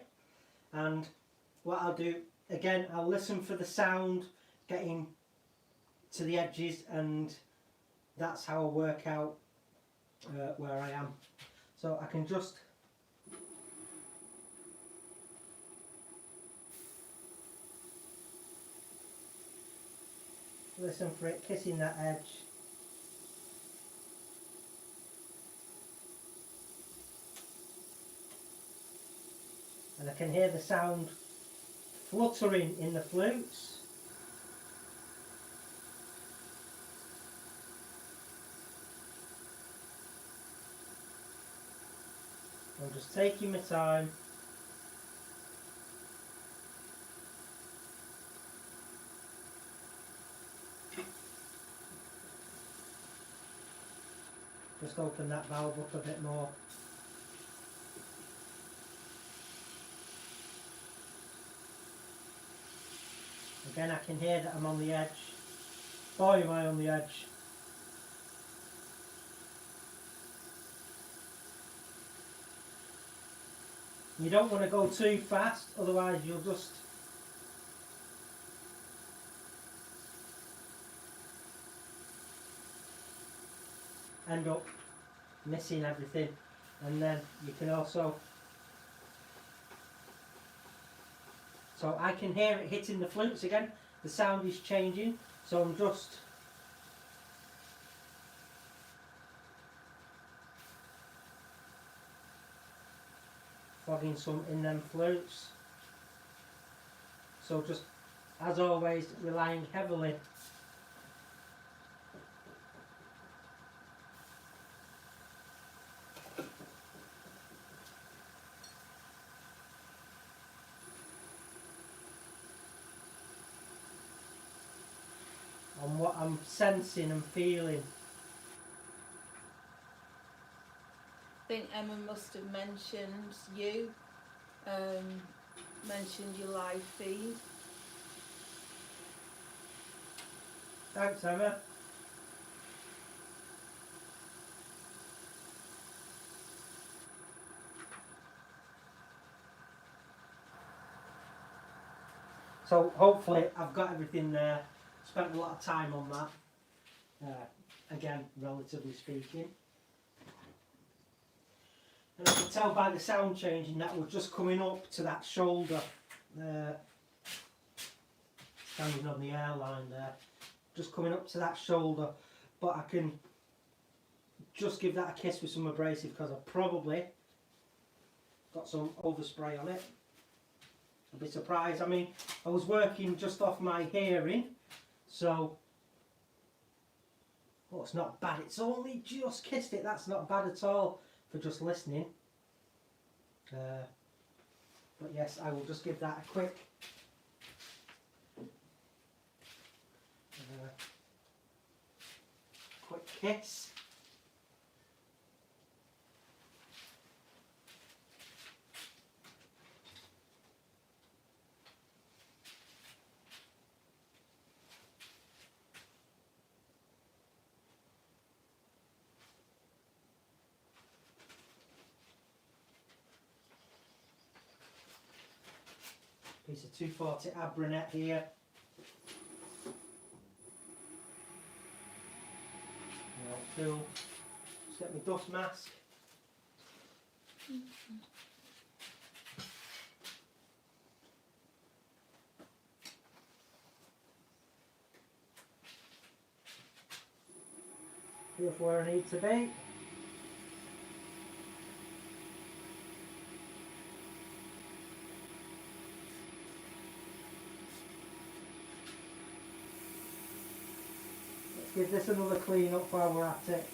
S1: and what I'll do again, I'll listen for the sound getting to the edges, and that's how I work out where I am. So I can just listen for it kissing that edge. And I can hear the sound fluttering in the flutes. I'm just taking my time. Just open that valve up a bit more. Again, I can hear that I'm on the edge. Boy, am I on the edge. You don't want to go too fast, otherwise you'll just end up missing everything. And then you can also, so I can hear it hitting the flutes again. The sound is changing, so I'm just fogging some in them flutes. So just, as always, relying heavily on what I'm sensing and feeling.
S2: think Emma must have mentioned you, mentioned your live feed.
S1: Thanks, Emma. So hopefully I've got everything there. Spent a lot of time on that. Again, relatively speaking. And I can tell by the sound changing that we're just coming up to that shoulder. Standing on the airline there. Just coming up to that shoulder. But I can just give that a kiss with some abrasive because I've probably got some overspray on it. I'll be surprised. I mean, I was working just off my hearing, so oh, it's not bad. It's only just kissed it. That's not bad at all for just listening. But yes, I will just give that a quick kiss. Piece of 240 Abranet here. Cool. Just get my dust mask. Feel for where I need to be. Give this another clean up while we're at it.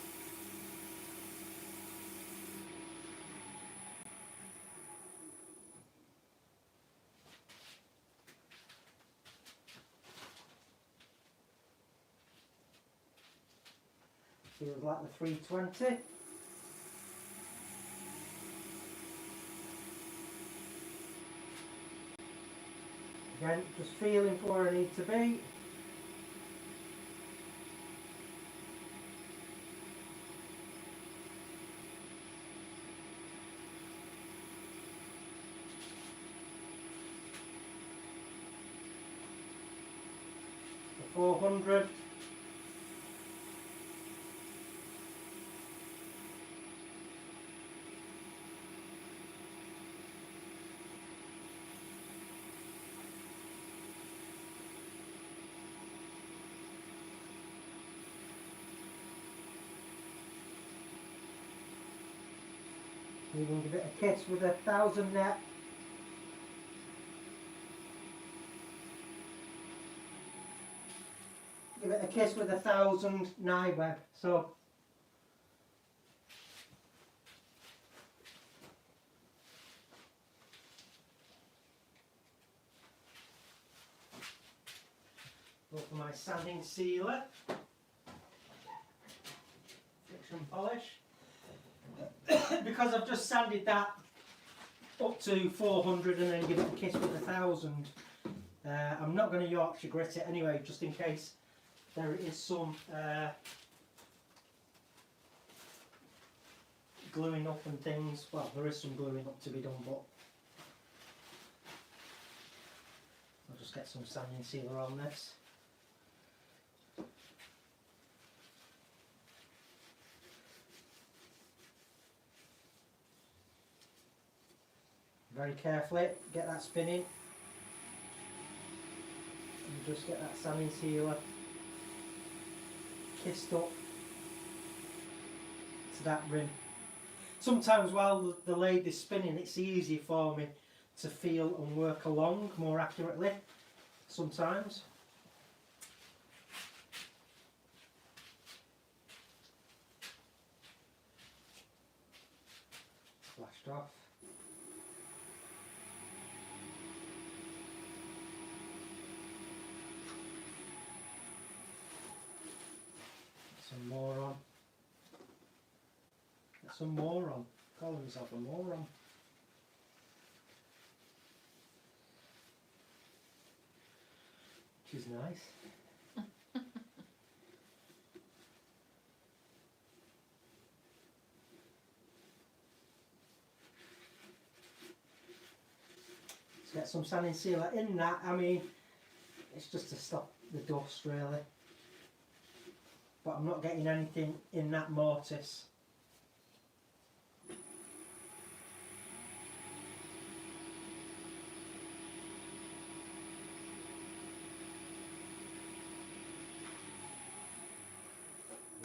S1: Feels like the 320. Again, just feeling for where I need to be. The 400. Even give it a kiss with 1,000 net. Give it a kiss with 1,000 Nyweb. So go for my sanding sealer. Friction polish. Because I've just sanded that up to 400 and then give it a kiss with 1,000. I'm not going to Yorkshire grit it anyway, just in case there is some gluing up and things. Well, there is some gluing up to be done, but I'll just get some sanding sealer on this. Very carefully, get that spinning. And just get that sanding sealer kissed up to that rim. Sometimes while the lathe is spinning, it's easy for me to feel and work along more accurately. Sometimes. Flashed off. Some more on. Get some more on. Calling myself a moron. Which is nice. Let's get some sanding sealer in that. I mean, it's just to stop the dust really. But I'm not getting anything in that mortise.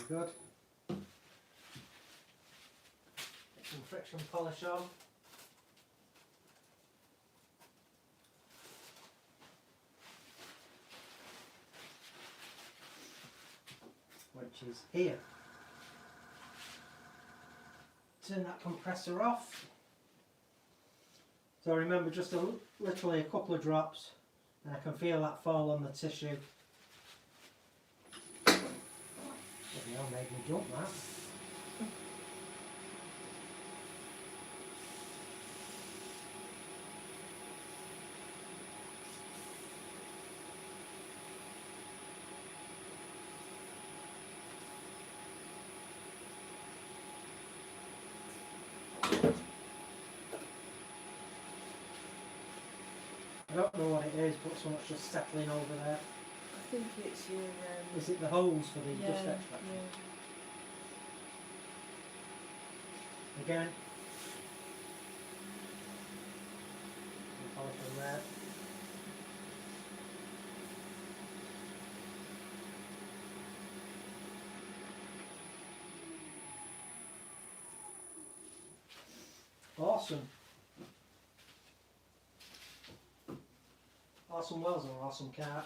S1: Good. Get some friction polish on. Which is here. Turn that compressor off. So remember, just literally a couple of drops, and I can feel that fall on the tissue. Bloody hell, made me jump that. I don't know what it is, but someone's just settling over there.
S2: I think it's your...
S1: Is it the holes for the
S2: yeah,
S1: dust extraction?
S2: yeah.
S1: Again. Polish on there. Awesome. Awesome wells and awesome car.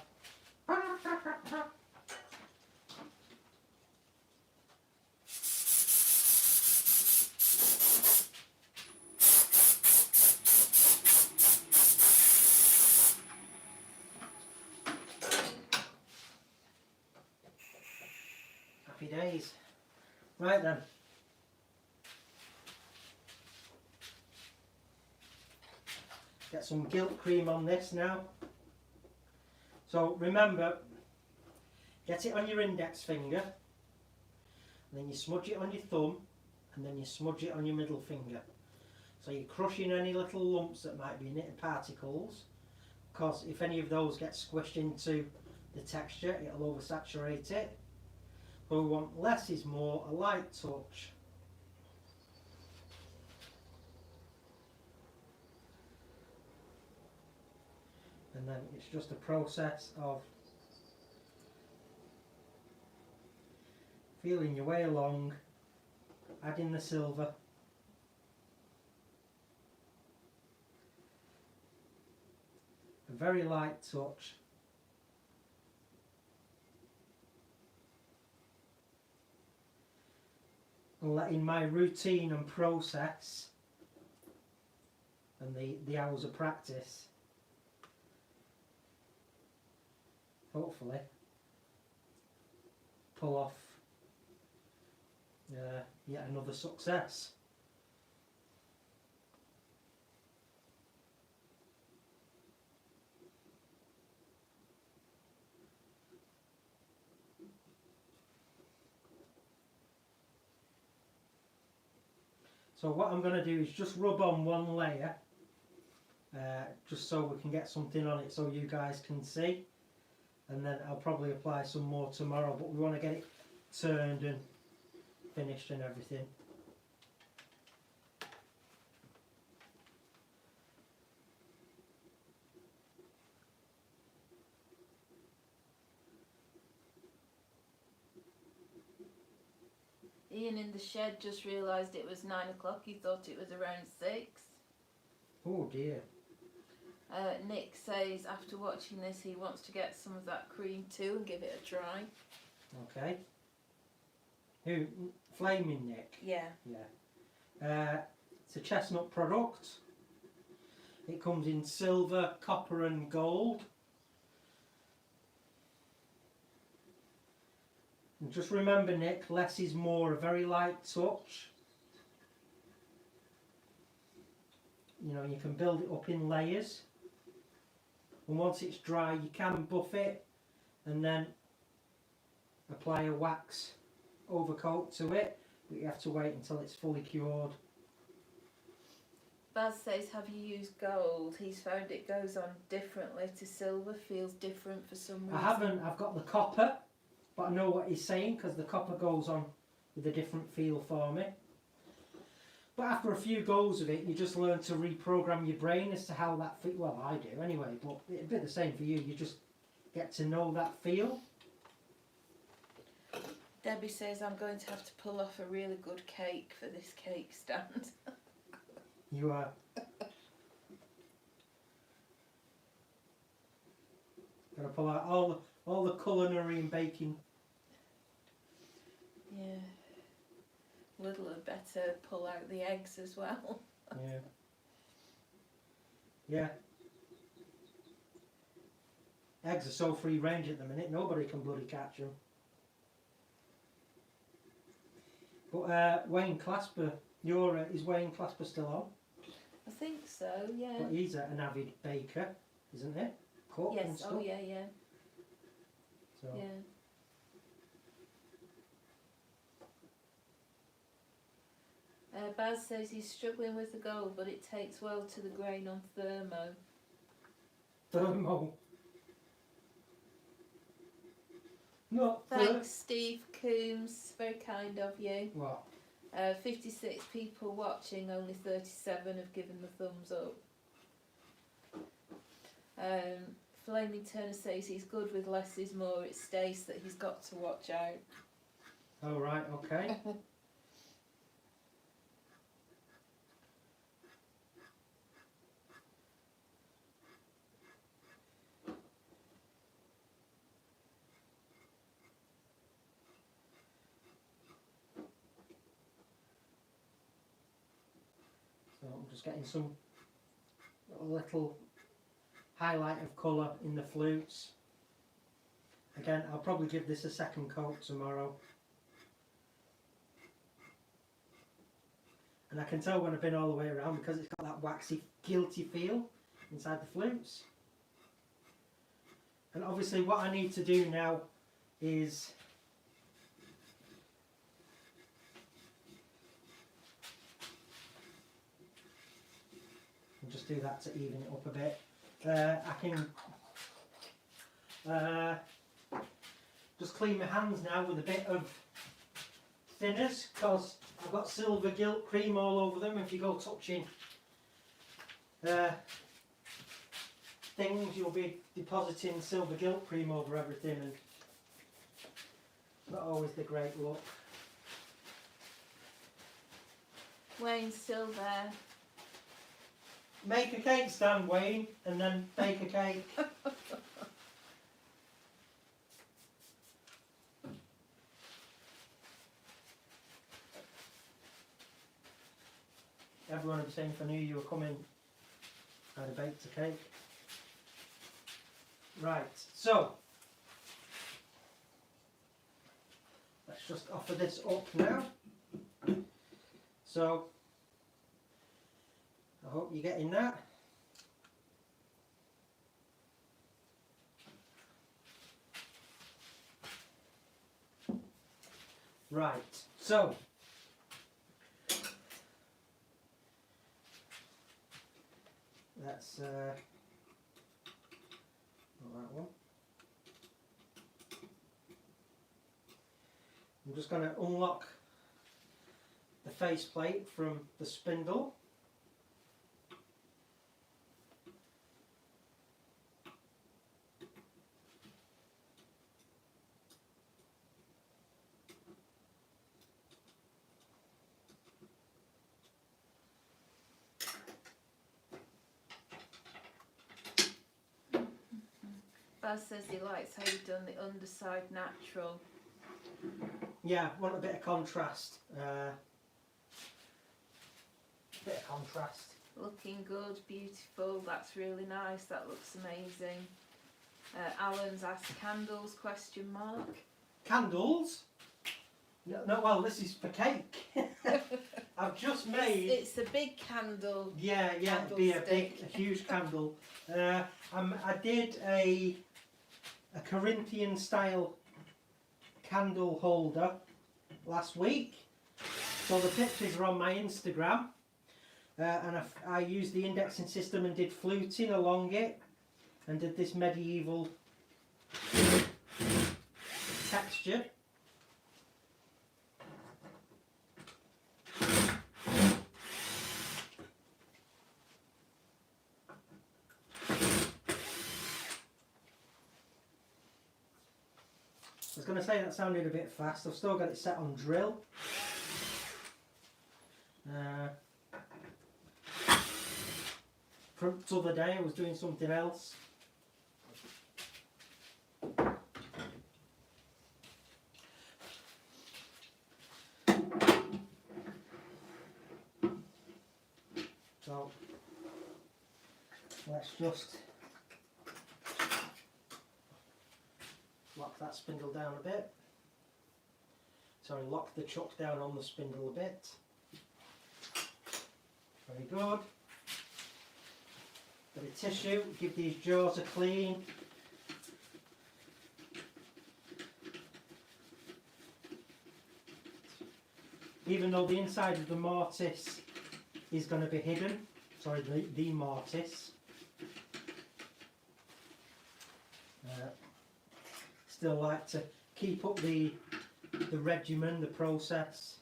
S1: Happy days. Right then. Get some gilt cream on this now. So remember, get it on your index finger, and then you smudge it on your thumb, and then you smudge it on your middle finger. So you're crushing any little lumps that might be knitted particles, because if any of those get squished into the texture, it'll oversaturate it. But we want less is more, a light touch. And then it's just a process of feeling your way along, adding the silver, a very light touch, and letting my routine and process and the hours of practice hopefully pull off yet another success. So what I'm going to do is just rub on one layer just so we can get something on it so you guys can see. And then I'll probably apply some more tomorrow, but we want to get it turned and finished and everything.
S2: Ian in the shed just realised it was 9 o'clock. He thought it was around 6.
S1: Oh dear.
S2: Nick says after watching this he wants to get some of that cream too and give it a try.
S1: Okay. Who? Flaming Nick?
S2: Yeah.
S1: Yeah. It's a chestnut product. It comes in silver, copper and gold. And just remember Nick, less is more, a very light touch. you know, you can build it up in layers. And once it's dry, you can buff it and then apply a wax overcoat to it, but you have to wait until it's fully cured.
S2: Baz says, have you used gold? He's found it goes on differently to silver, feels different for some reason.
S1: I haven't, I've got the copper, but I know what he's saying because the copper goes on with a different feel for me. But after a few goes of it, you just learn to reprogram your brain as to how that feel. Well, I do anyway, but it'd be the same for you. You just get to know that feel.
S2: Debbie says, I'm going to have to pull off a really good cake for this cake stand.
S1: You are. Gotta pull out all the culinary and baking.
S2: Yeah. Little had better pull out the eggs as well.
S1: Yeah. Yeah. Eggs are so free range at the minute, nobody can bloody catch them. But Wayne Clasper, is Wayne Clasper still on?
S2: I think so, yeah.
S1: But he's an avid baker, isn't he? Cook and
S2: Yes,
S1: stuff.
S2: oh yeah, yeah.
S1: So.
S2: Yeah. Baz says he's struggling with the gold, but it takes well to the grain on thermo.
S1: Thermo. Not
S2: Thanks, Steve Coombs. Very kind of you.
S1: What?
S2: 56 people watching, only 37 have given the thumbs up. Flaming Turner says he's good with less is more. It's Stace that he's got to watch out.
S1: Oh, right, okay. So I'm just getting some little highlight of colour in the flutes. Again, I'll probably give this a second coat tomorrow. And I can tell when I've been all the way around because it's got that waxy, guilty feel inside the flutes. And obviously what I need to do now is just do that to even it up a bit. I can just clean my hands now with a bit of thinners because I've got silver gilt cream all over them. If you go touching things, you'll be depositing silver gilt cream over everything, and not always the great look.
S2: Wayne's still there.
S1: Make a cake stand, Wayne, and then bake a cake. Everyone would be saying if I knew you were coming, I'd have baked a cake. Right, so let's just offer this up now. So I hope you're getting that. Right, so let's not that one. I'm just going to unlock the faceplate from the spindle.
S2: Baz says he likes how you've done the underside natural.
S1: Yeah, want a bit of contrast. Bit of contrast.
S2: Looking good, beautiful, that's really nice, that looks amazing. Alan's asked candles, question mark.
S1: Candles? No, well, this is for cake. I've just made.
S2: It's a big candle.
S1: Yeah, it'd be a huge candle. I did a Corinthian style candle holder last week. So the pictures are on my Instagram, and I used the indexing system and did fluting along it, and did this medieval texture. I was going to say that sounded a bit fast. I've still got it set on drill. From the other day I was doing something else. So let's just lock that spindle down a bit. Sorry, lock the chuck down on the spindle a bit. Very good. Bit of tissue, give these jaws a clean. Even though the inside of the mortise is going to be hidden, sorry, the mortise. Still like to keep up the regimen, the process.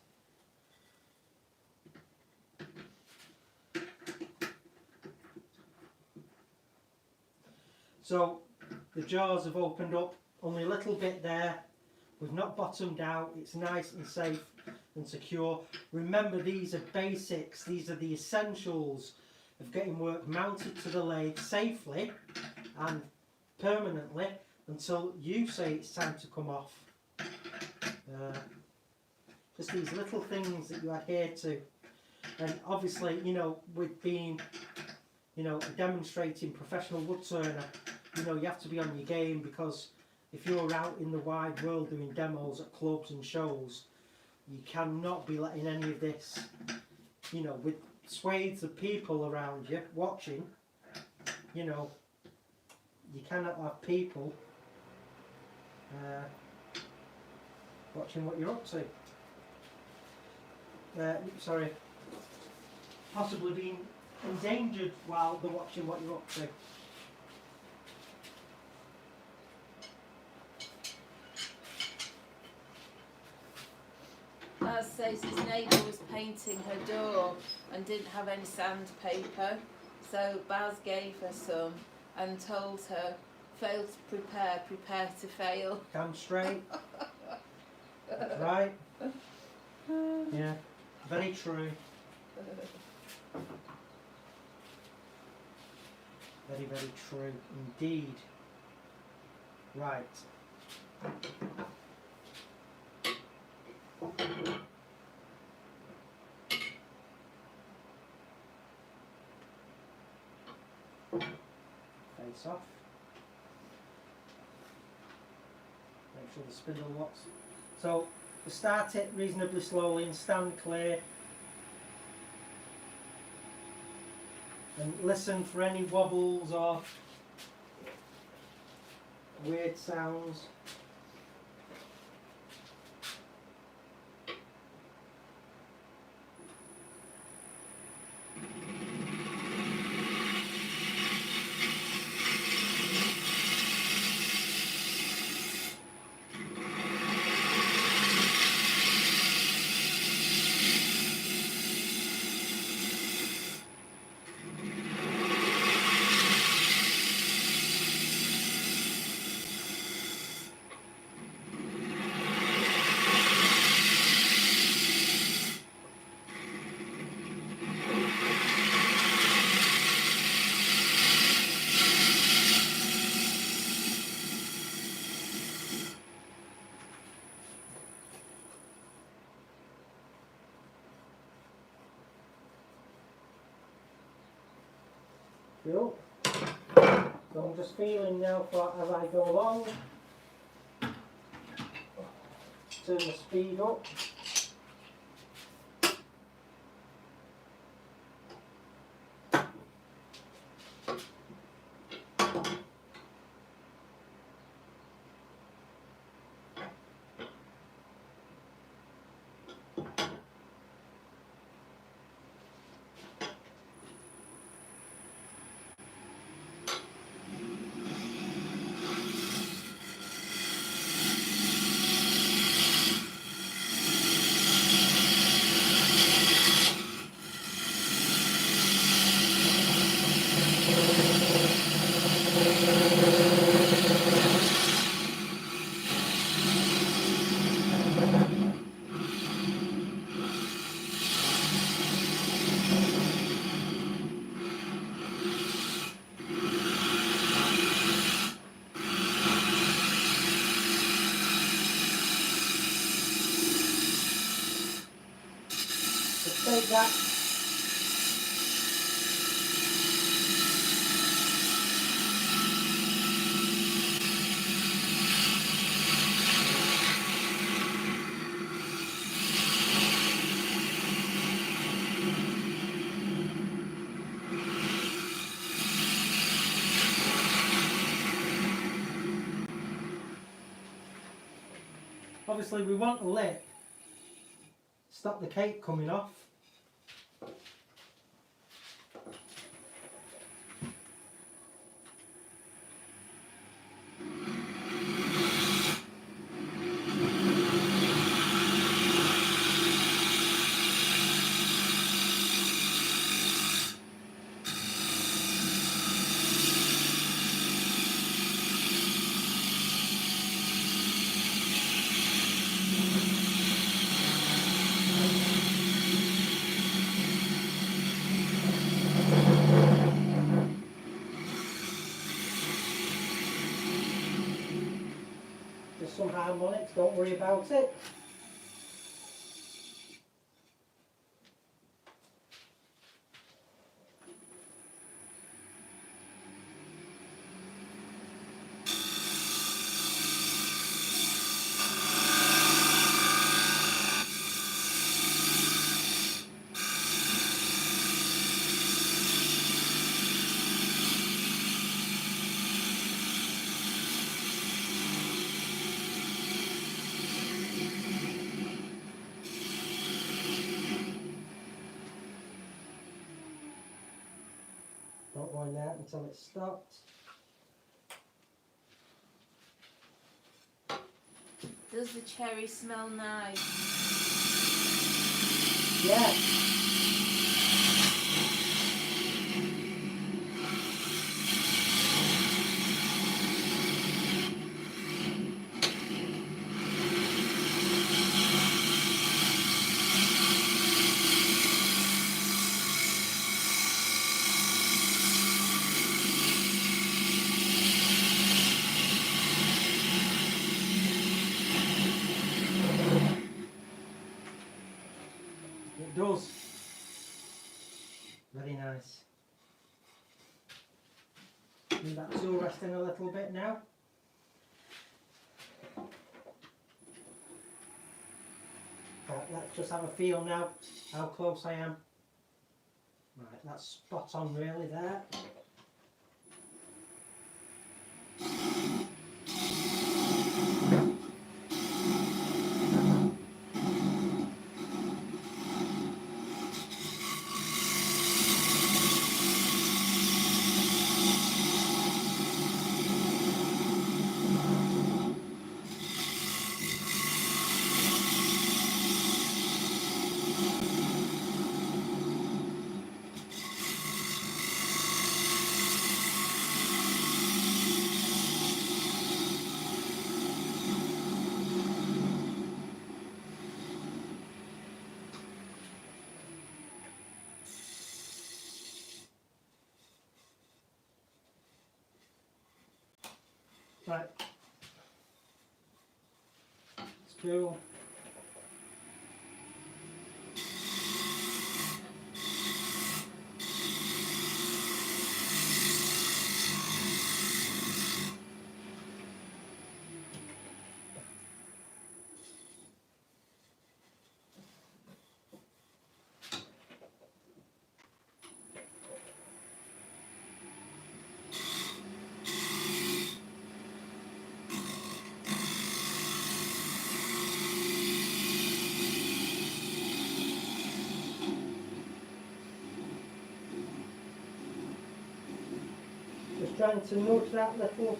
S1: So the jaws have opened up only a little bit there. We've not bottomed out. It's nice and safe and secure. Remember, these are basics. These are the essentials of getting work mounted to the lathe safely and permanently until you say it's time to come off. Just these little things that you adhere to. And obviously, you know, with being, you know, a demonstrating professional woodturner, you know, you have to be on your game, because if you're out in the wide world doing demos at clubs and shows, you cannot be letting any of this, you know, with swathes of people around you watching, you know, you cannot have people watching what you're up to. Sorry, possibly being endangered while they're watching what you're up to.
S2: Baz says his neighbour was painting her door and didn't have any sandpaper, so Baz gave her some and told her, fail to prepare, prepare to fail.
S1: Damn straight. That's right. Yeah, very true. Very, very true indeed. Right. Face off. Make sure the spindle locks. So start it reasonably slowly and stand clear. And listen for any wobbles or weird sounds. Cool. So I'm just feeling now for as I go along turn the speed up. Take that. Obviously we want a lip. Stop the cake coming off. There's some harmonics, don't worry about it. Don't wind that until it's stopped.
S2: Does the cherry smell nice?
S1: Yeah. It does. Very nice. Leave that tool resting a little bit now. Right, let's just have a feel now how close I am. Right, that's spot on really there. Right. It's cool. trying to nudge that little.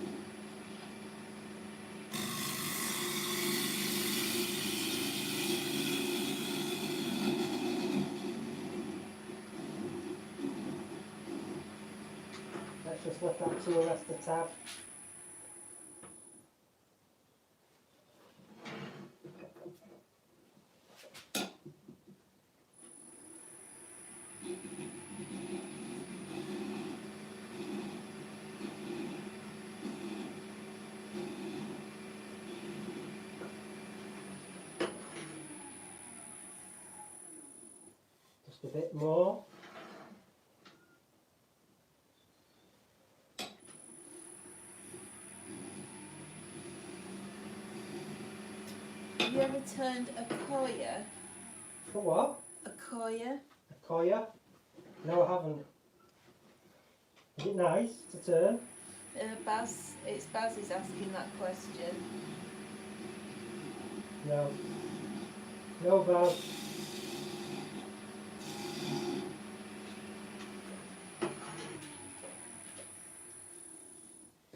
S1: Let's just lift that to arrest the tab. Just a bit more.
S2: Have you ever turned a koya?
S1: For what?
S2: A koya?
S1: A koya? No, I haven't. Is it nice to turn?
S2: Baz is asking that question.
S1: No. No, Baz.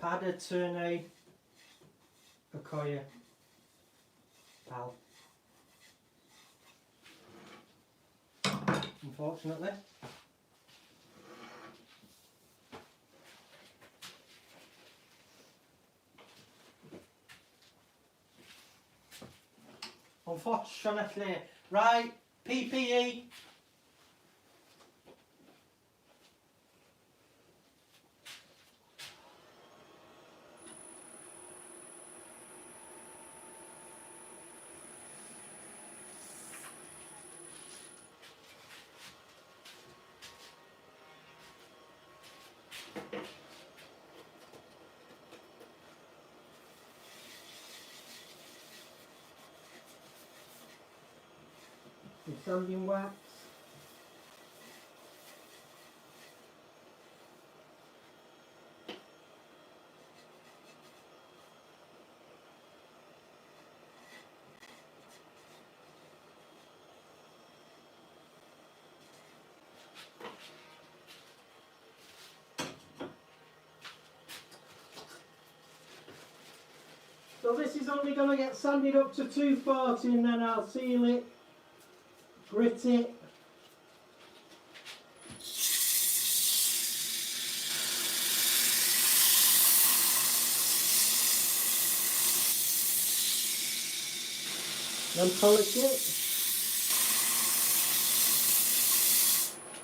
S1: Pada turne a koya. Pal. Unfortunately. Unfortunately. Right, PPE. Some sanding wax. So this is only going to get sanded up to 240 and then I'll seal it, grit it. Then polish it.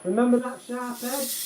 S1: Remember that sharp edge?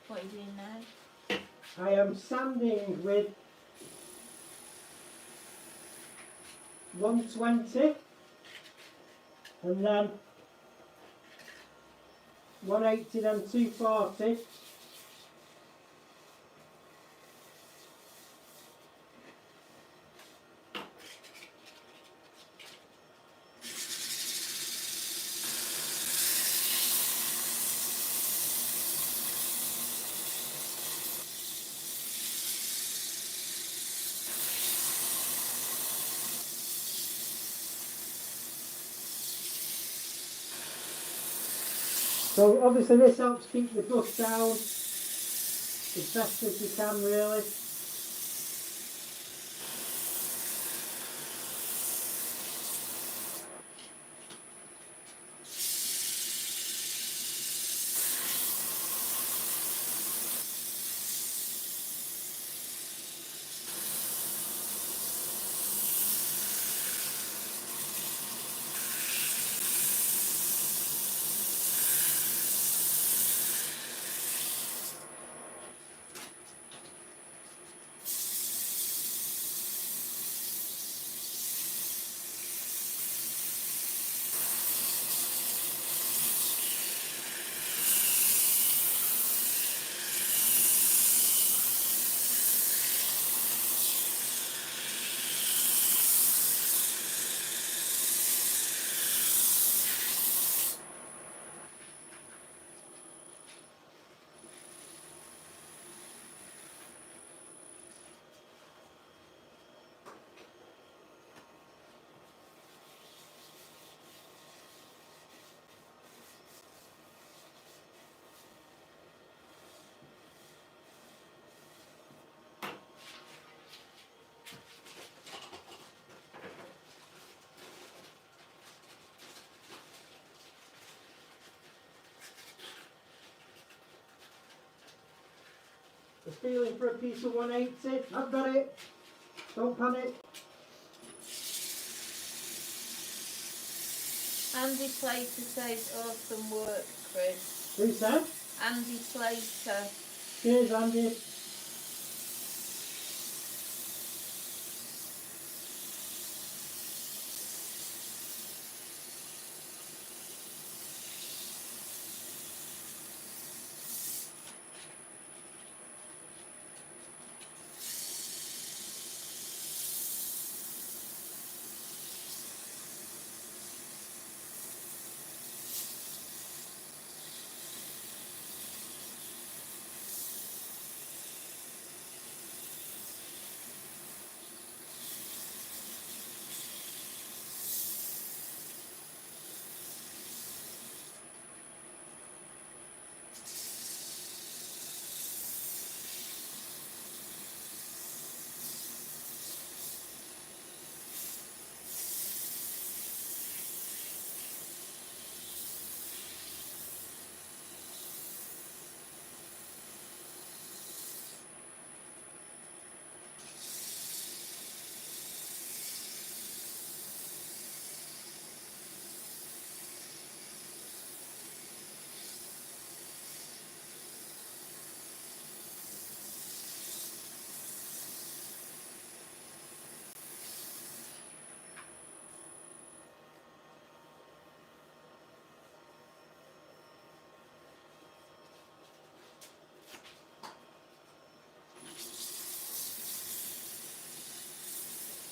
S2: What are you doing now?
S1: I am sanding with 120 and then 180 then 240. So obviously this helps keep the dust down as best as you can, really. The feeling for a piece of 180. I've got it. Don't panic.
S2: Andy Slater says awesome work, Chris.
S1: Who said?
S2: Andy Slater.
S1: Cheers, Andy.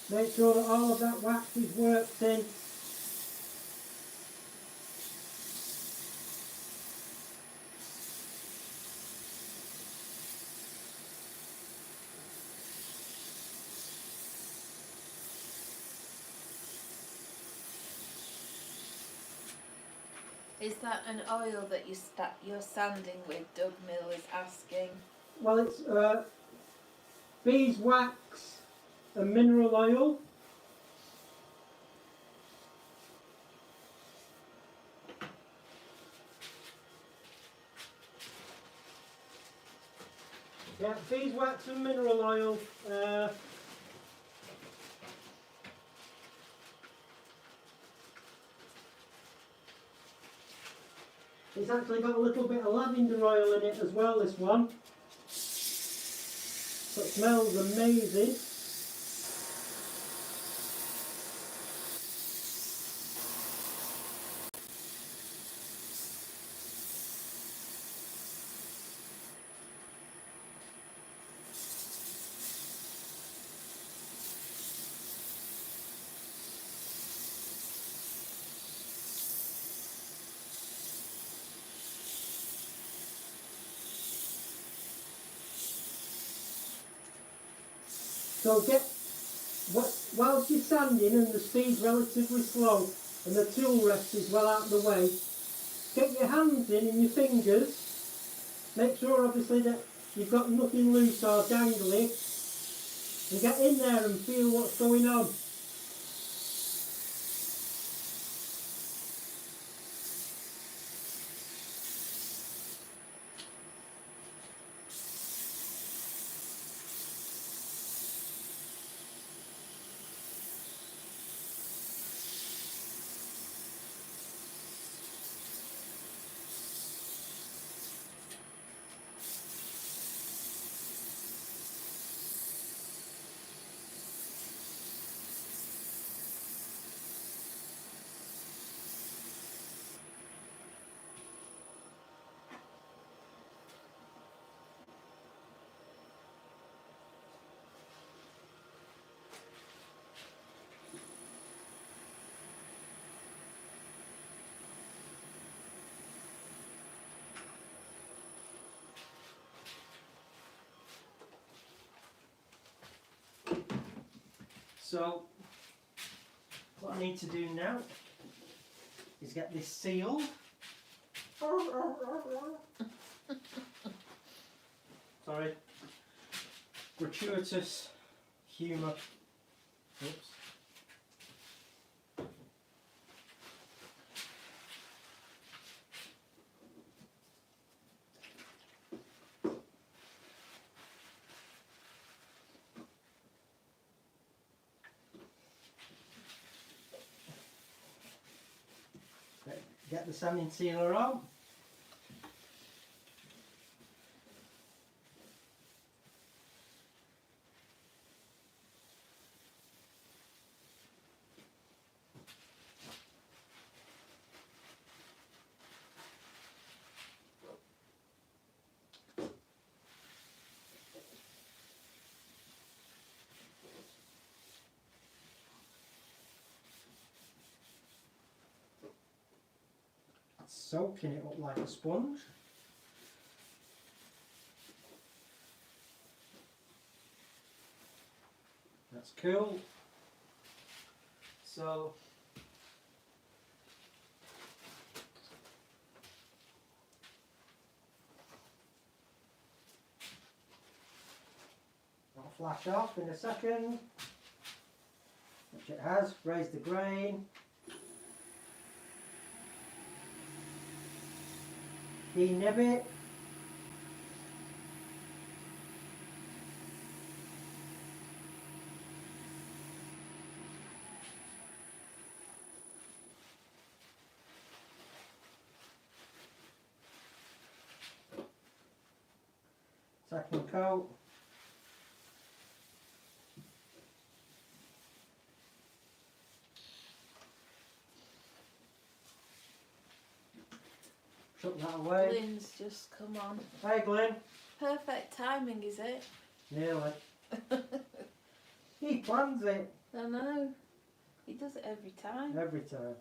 S1: Make sure that all of that wax is worked in.
S2: Is that an oil that you're sanding with? Doug Mill is asking.
S1: Well, it's beeswax and mineral oil. Yeah, beeswax and mineral oil. It's actually got a little bit of lavender oil in it as well, this one. So it smells amazing. So whilst you're sanding and the speed's relatively slow and the tool rest is well out of the way, get your hands in and your fingers. Make sure obviously that you've got nothing loose or dangly. And get in there and feel what's going on. So, what I need to do now is get this sealed. Sorry. Gratuitous humour. Oops. Get the sanding sealer on. Soaking it up like a sponge. That's cool. So I'll flash off in a second, which it has. Raise the grain. Denib it. Second coat. Chuck that away.
S2: Glenn's just come on.
S1: Hey Glenn.
S2: Perfect timing, is it?
S1: Nearly. He plans it.
S2: I know. He does it every time.
S1: Every time.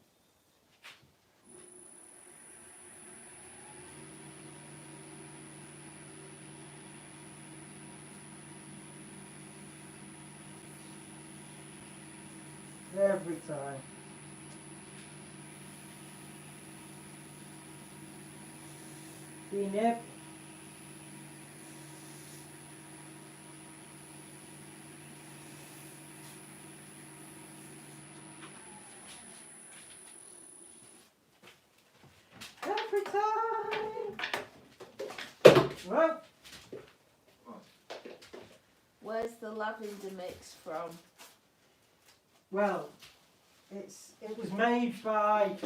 S1: Every time. Denib. Every time. Right.
S2: Where's the lavender mix from?
S1: Well, it was made by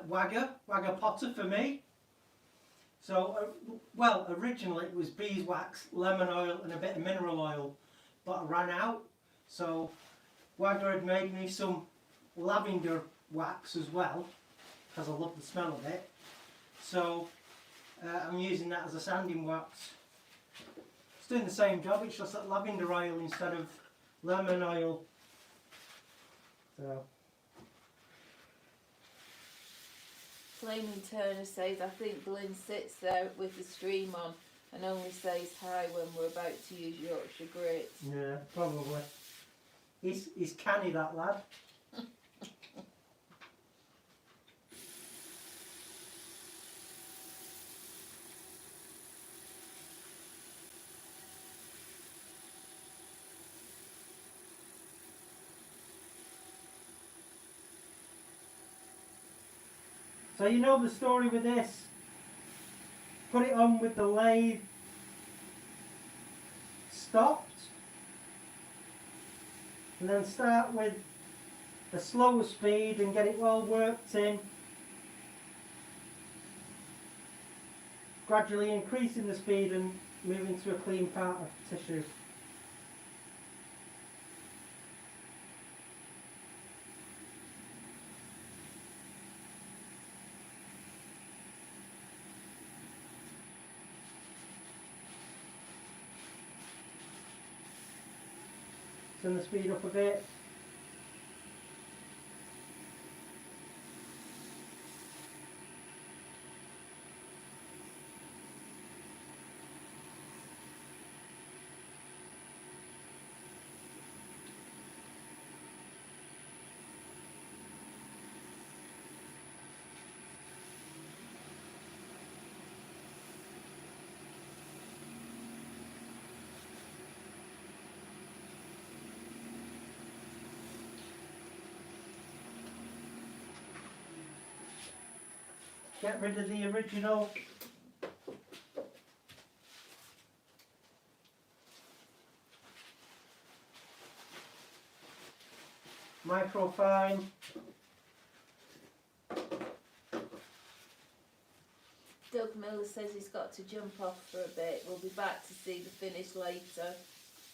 S1: Wagga Potter for me. So, well, originally it was beeswax, lemon oil and a bit of mineral oil, but I ran out. So Wagga had made me some lavender wax as well, because I love the smell of it. So I'm using that as a sanding wax. It's doing the same job, it's just that lavender oil instead of lemon oil. So
S2: Flaming Turner says, I think Glyn sits there with the stream on and only says hi when we're about to use Yorkshire grits.
S1: yeah, probably. He's canny, that lad. So you know the story with this. Put it on with the lathe stopped, and then start with a slower speed and get it well worked in. Gradually increasing the speed and moving to a clean part of tissue. Turn the speed up a bit. Get rid of the original microfine.
S2: Doug Miller says he's got to jump off for a bit. We'll be back to see the finish later.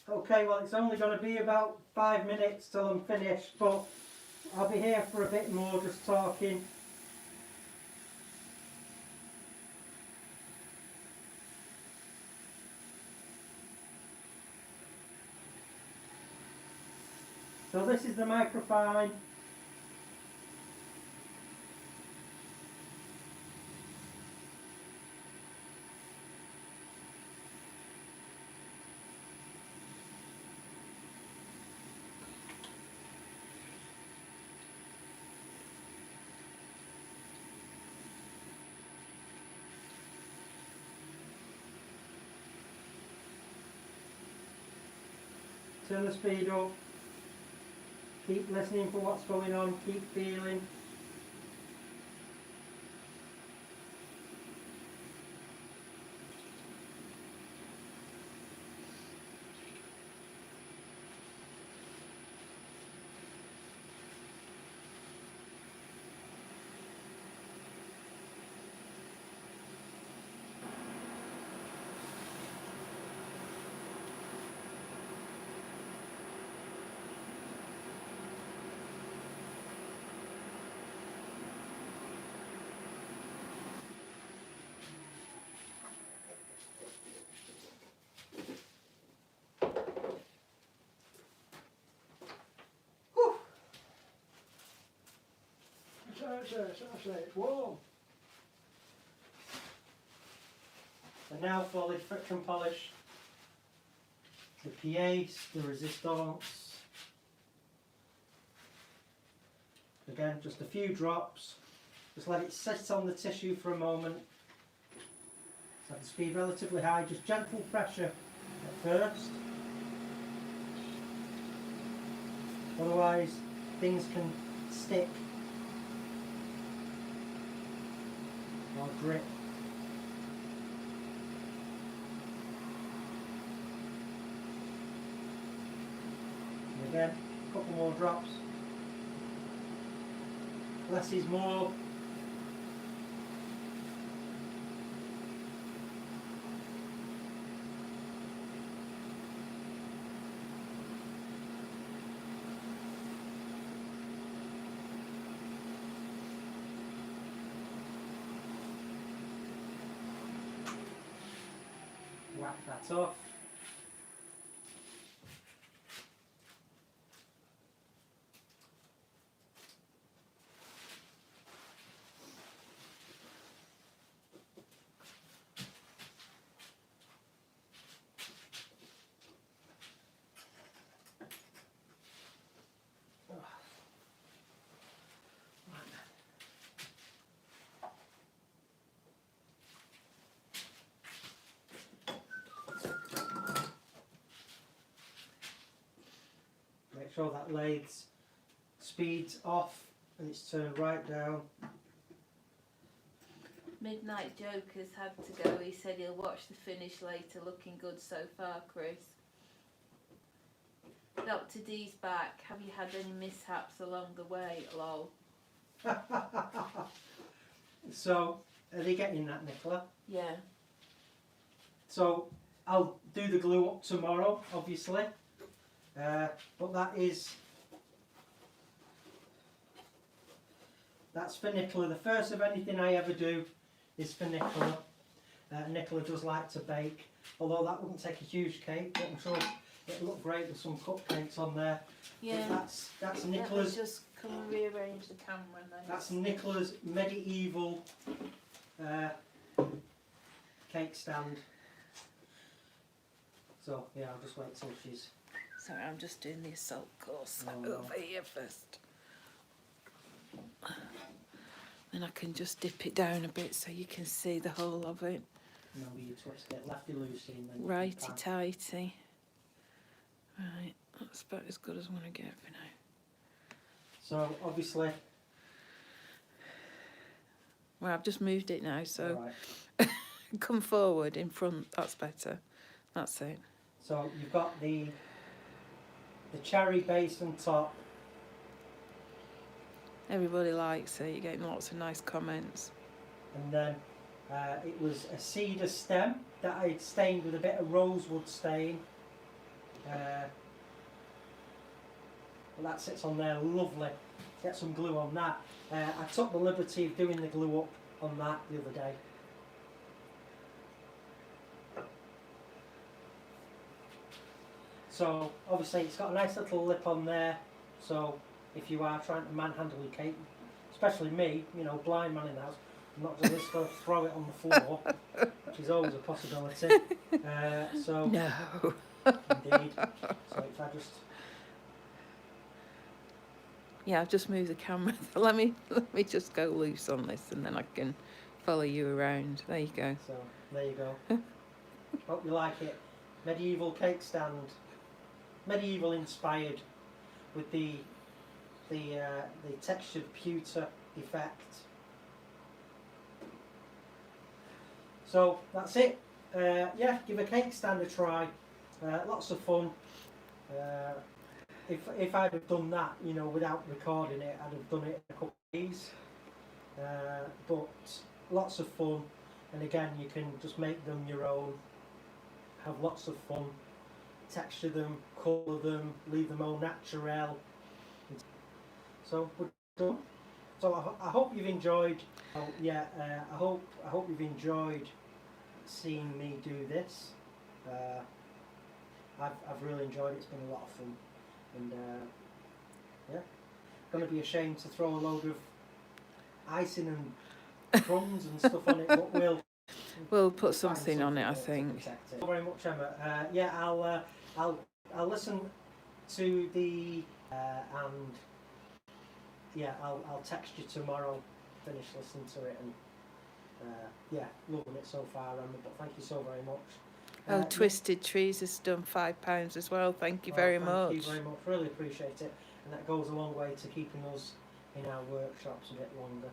S1: Okay, well it's only going to be about 5 minutes till I'm finished, but I'll be here for a bit more just talking. So this is the microfine. Turn the speed up. Keep listening for what's going on, keep feeling. It's warm. And now for the friction polish, the pièce, the resistance. Again, just a few drops. Just let it sit on the tissue for a moment. Set the speed relatively high, just gentle pressure at first. Otherwise, things can stick or grip. And again, a couple more drops. Less is more. Whack that off. Make sure that lathe's speed's off and it's turned right down.
S2: Midnight Joker's had to go. He said he'll watch the finish later. Looking good so far, Chris. Dr. D's back. Have you had any mishaps along the way? Lol.
S1: So, are they getting that, Nicola?
S2: Yeah.
S1: So, I'll do the glue up tomorrow, obviously. But that's for Nicola. The first of anything I ever do is for Nicola. Nicola does like to bake, although that wouldn't take a huge cake, but I'm sure it'll look great with some cupcakes on there.
S2: Yeah.
S1: But that's Nicola's.
S2: Just come and rearrange the camera then.
S1: That's Nicola's medieval cake stand. So yeah, I'll just wait till she's.
S2: Sorry, I'm just doing the assault course
S1: Oh, no.
S2: over here first. Then I can just dip it down a bit so you can see the whole of it.
S1: Remember you twist it lefty loosey and then.
S2: Righty tighty. Right, that's about as good as I want to get for now.
S1: So obviously.
S2: Well, I've just moved it now, so
S1: Right.
S2: come forward in front. That's better. That's it.
S1: So you've got the cherry base on top.
S2: Everybody likes it. You're getting lots of nice comments.
S1: And then it was a cedar stem that I'd stained with a bit of rosewood stain. Well, that sits on there lovely. Get some glue on that. I took the liberty of doing the glue up on that the other day. So obviously it's got a nice little lip on there, so if you are trying to manhandle your cake, especially me, you know, blind man in the house, I'm not just going to throw it on the floor, which is always a possibility. So
S2: No.
S1: indeed, so if I just
S2: Yeah, I've just moved the camera. let me just go loose on this, and then I can follow you around. There you go.
S1: so there you go. Hope you like it. Medieval cake stand, medieval inspired, with the textured pewter effect. So that's it. Yeah, give a cake stand a try. Lots of fun. If I'd have done that, you know, without recording it, I'd have done it in a couple of days. But lots of fun, and again, you can just make them your own. Have lots of fun. Texture them, colour them, leave them au naturel. So we're done. So I hope you've enjoyed. Oh, yeah, I hope you've enjoyed seeing me do this. I've really enjoyed it. It's been a lot of fun, and yeah, going to be ashamed to throw a load of icing and crumbs and stuff on it, but
S2: We'll put something on it, I think.
S1: Thank you very much, Emma. Yeah, I'll listen to the and yeah, I'll text you tomorrow. Finish listening to it, and yeah, loving it so far, Emma. But thank you so very much.
S2: Oh, Twisted Trees has done £5 as well. Thank you very much.
S1: Thank you very much. Really appreciate it, and that goes a long way to keeping us in our workshops a bit longer.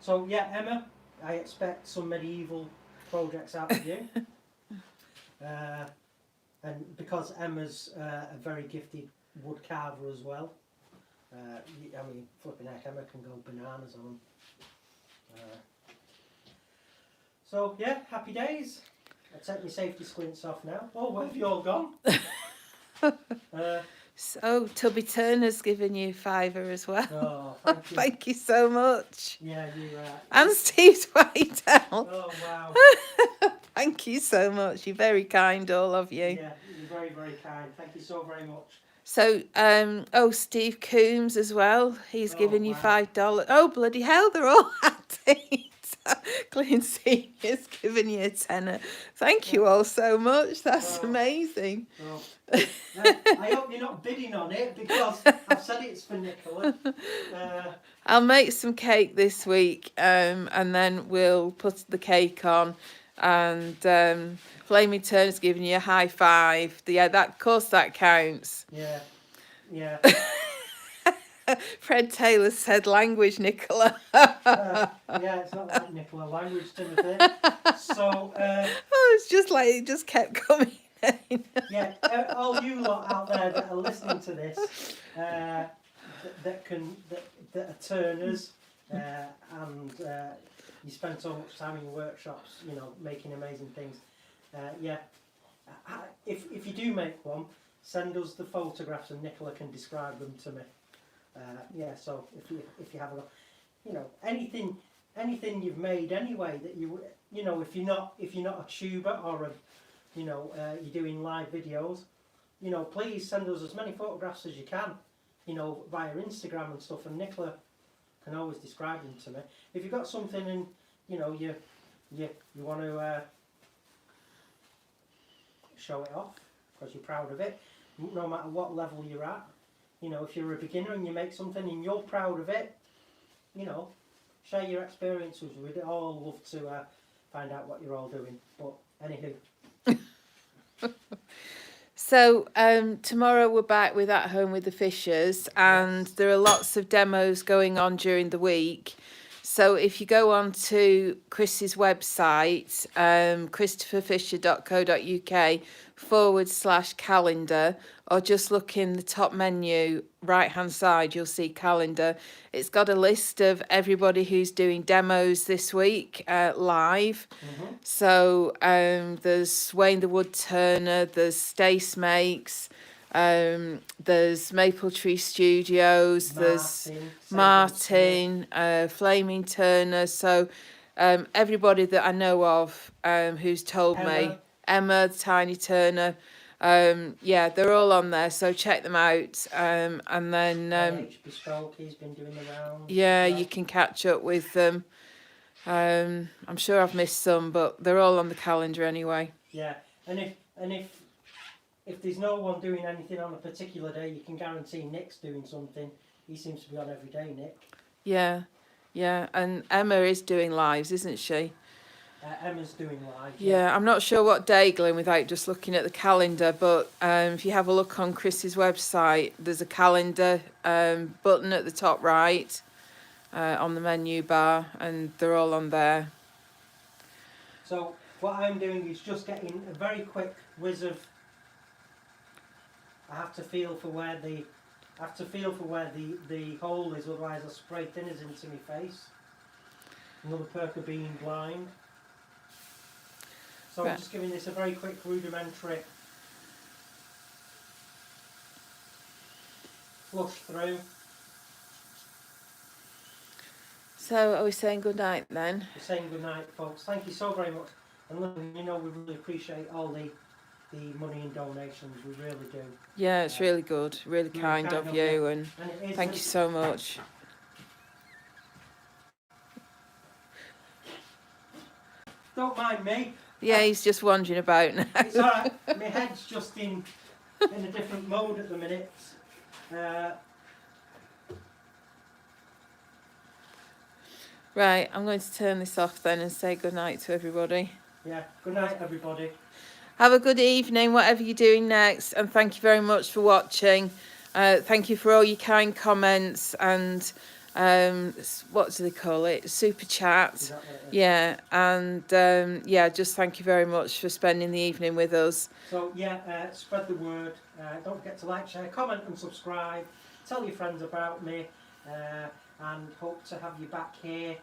S1: So yeah, Emma, I expect some medieval projects out of you. And because Emma's a very gifted wood carver as well, I mean, flipping heck, Emma can go bananas on them. So yeah, happy days. I'll take my safety squints off now. Oh, where have you all gone?
S2: So, Tubby Turner's given you £5 as well.
S1: Oh, thank you.
S2: Thank you so much.
S1: Yeah, you.
S2: And Steve Whitehall.
S1: Oh, wow.
S2: Thank you so much. You're very kind, all of you.
S1: Yeah, you're very, very kind. Thank you so very much.
S2: So, Steve Coombs as well. He's given you
S1: wow.
S2: $5. Oh, bloody hell, they're all at it. Clean Senior's given you a tenner. Thank you all so much. That's amazing.
S1: I hope you're not bidding on it, because I've said it's for Nicola.
S2: I'll make some cake this week, and then we'll put the cake on. And Flaming Turner's giving you a high five. Yeah, of course that counts.
S1: Yeah.
S2: Fred Taylor said language, Nicola.
S1: Yeah, it's not like Nicola language, Timothy. So,
S2: Oh, it's just like it just kept coming in.
S1: yeah, all you lot out there that are listening to this, that are turners, and you spend so much time in your workshops, you know, making amazing things. Yeah, if you do make one, send us the photographs and Nicola can describe them to me. Yeah, so if you have a, you know, anything you've made anyway that you know, if you're not a tuber or a, you know, you're doing live videos, you know, please send us as many photographs as you can, you know, via Instagram and stuff, and Nicola can always describe them to me. If you've got something and, you know, you want to show it off because you're proud of it, no matter what level you're at, you know, if you're a beginner and you make something and you're proud of it, you know, share your experiences. We'd all love to find out what you're all doing. But anywho.
S2: So tomorrow we're back with At Home with the Fishers, and
S1: Yes.
S2: there are lots of demos going on during the week. So if you go on to Chris's website, christopherfisher.co.uk/calendar, or just look in the top menu, right hand side, you'll see calendar. It's got a list of everybody who's doing demos this week live.
S1: Mm-hmm.
S2: So there's Wayne the Woodturner, there's Stace Makes, there's Maple Tree Studios, there's Martin, Flaming Turner. So everybody that I know of who's told me, Emma, Tiny Turner, yeah, they're all on there. So check them out. And then
S1: Bespoke, he's been doing the rounds.
S2: yeah, you can catch up with them. I'm sure I've missed some, but they're all on the calendar anyway.
S1: Yeah, and if there's no one doing anything on a particular day, you can guarantee Nick's doing something. He seems to be on every day, Nick.
S2: Yeah, and Emma is doing lives, isn't she?
S1: Emma's doing live.
S2: Yeah, I'm not sure what day, Glenn, without just looking at the calendar, but if you have a look on Chris's website, there's a calendar button at the top right on the menu bar, and they're all on there.
S1: So what I'm doing is just getting a very quick whiz of. I have to feel for where the hole is, otherwise I'll spray thinners into my face. Another perk of being blind. So
S2: Right.
S1: I'm just giving this a very quick rudimentary flush through.
S2: So are we saying good night then?
S1: We're saying good night, folks. Thank you so very much. And look, you know, we really appreciate all the money and donations. We really do.
S2: Yeah, it's really good, really kind of you, and thank you so much.
S1: Don't mind me.
S2: Yeah, he's just wandering about now.
S1: It's alright. My head's just in a different mode at the minute.
S2: Right, I'm going to turn this off then and say good night to everybody.
S1: Yeah, good night, everybody.
S2: Have a good evening, whatever you're doing next, and thank you very much for watching. Thank you for all your kind comments and what do they call it? Super chat.
S1: Is that what it is?
S2: Yeah, and yeah, just thank you very much for spending the evening with us.
S1: So yeah, spread the word. Don't forget to like, share, comment, and subscribe. Tell your friends about me, and hope to have you back here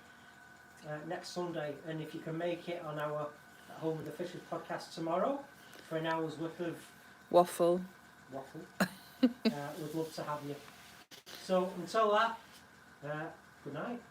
S1: next Sunday. And if you can make it on our At Home with the Fishers podcast tomorrow for an hour's worth of
S2: Waffle.
S1: we'd love to have you. So until that, good night.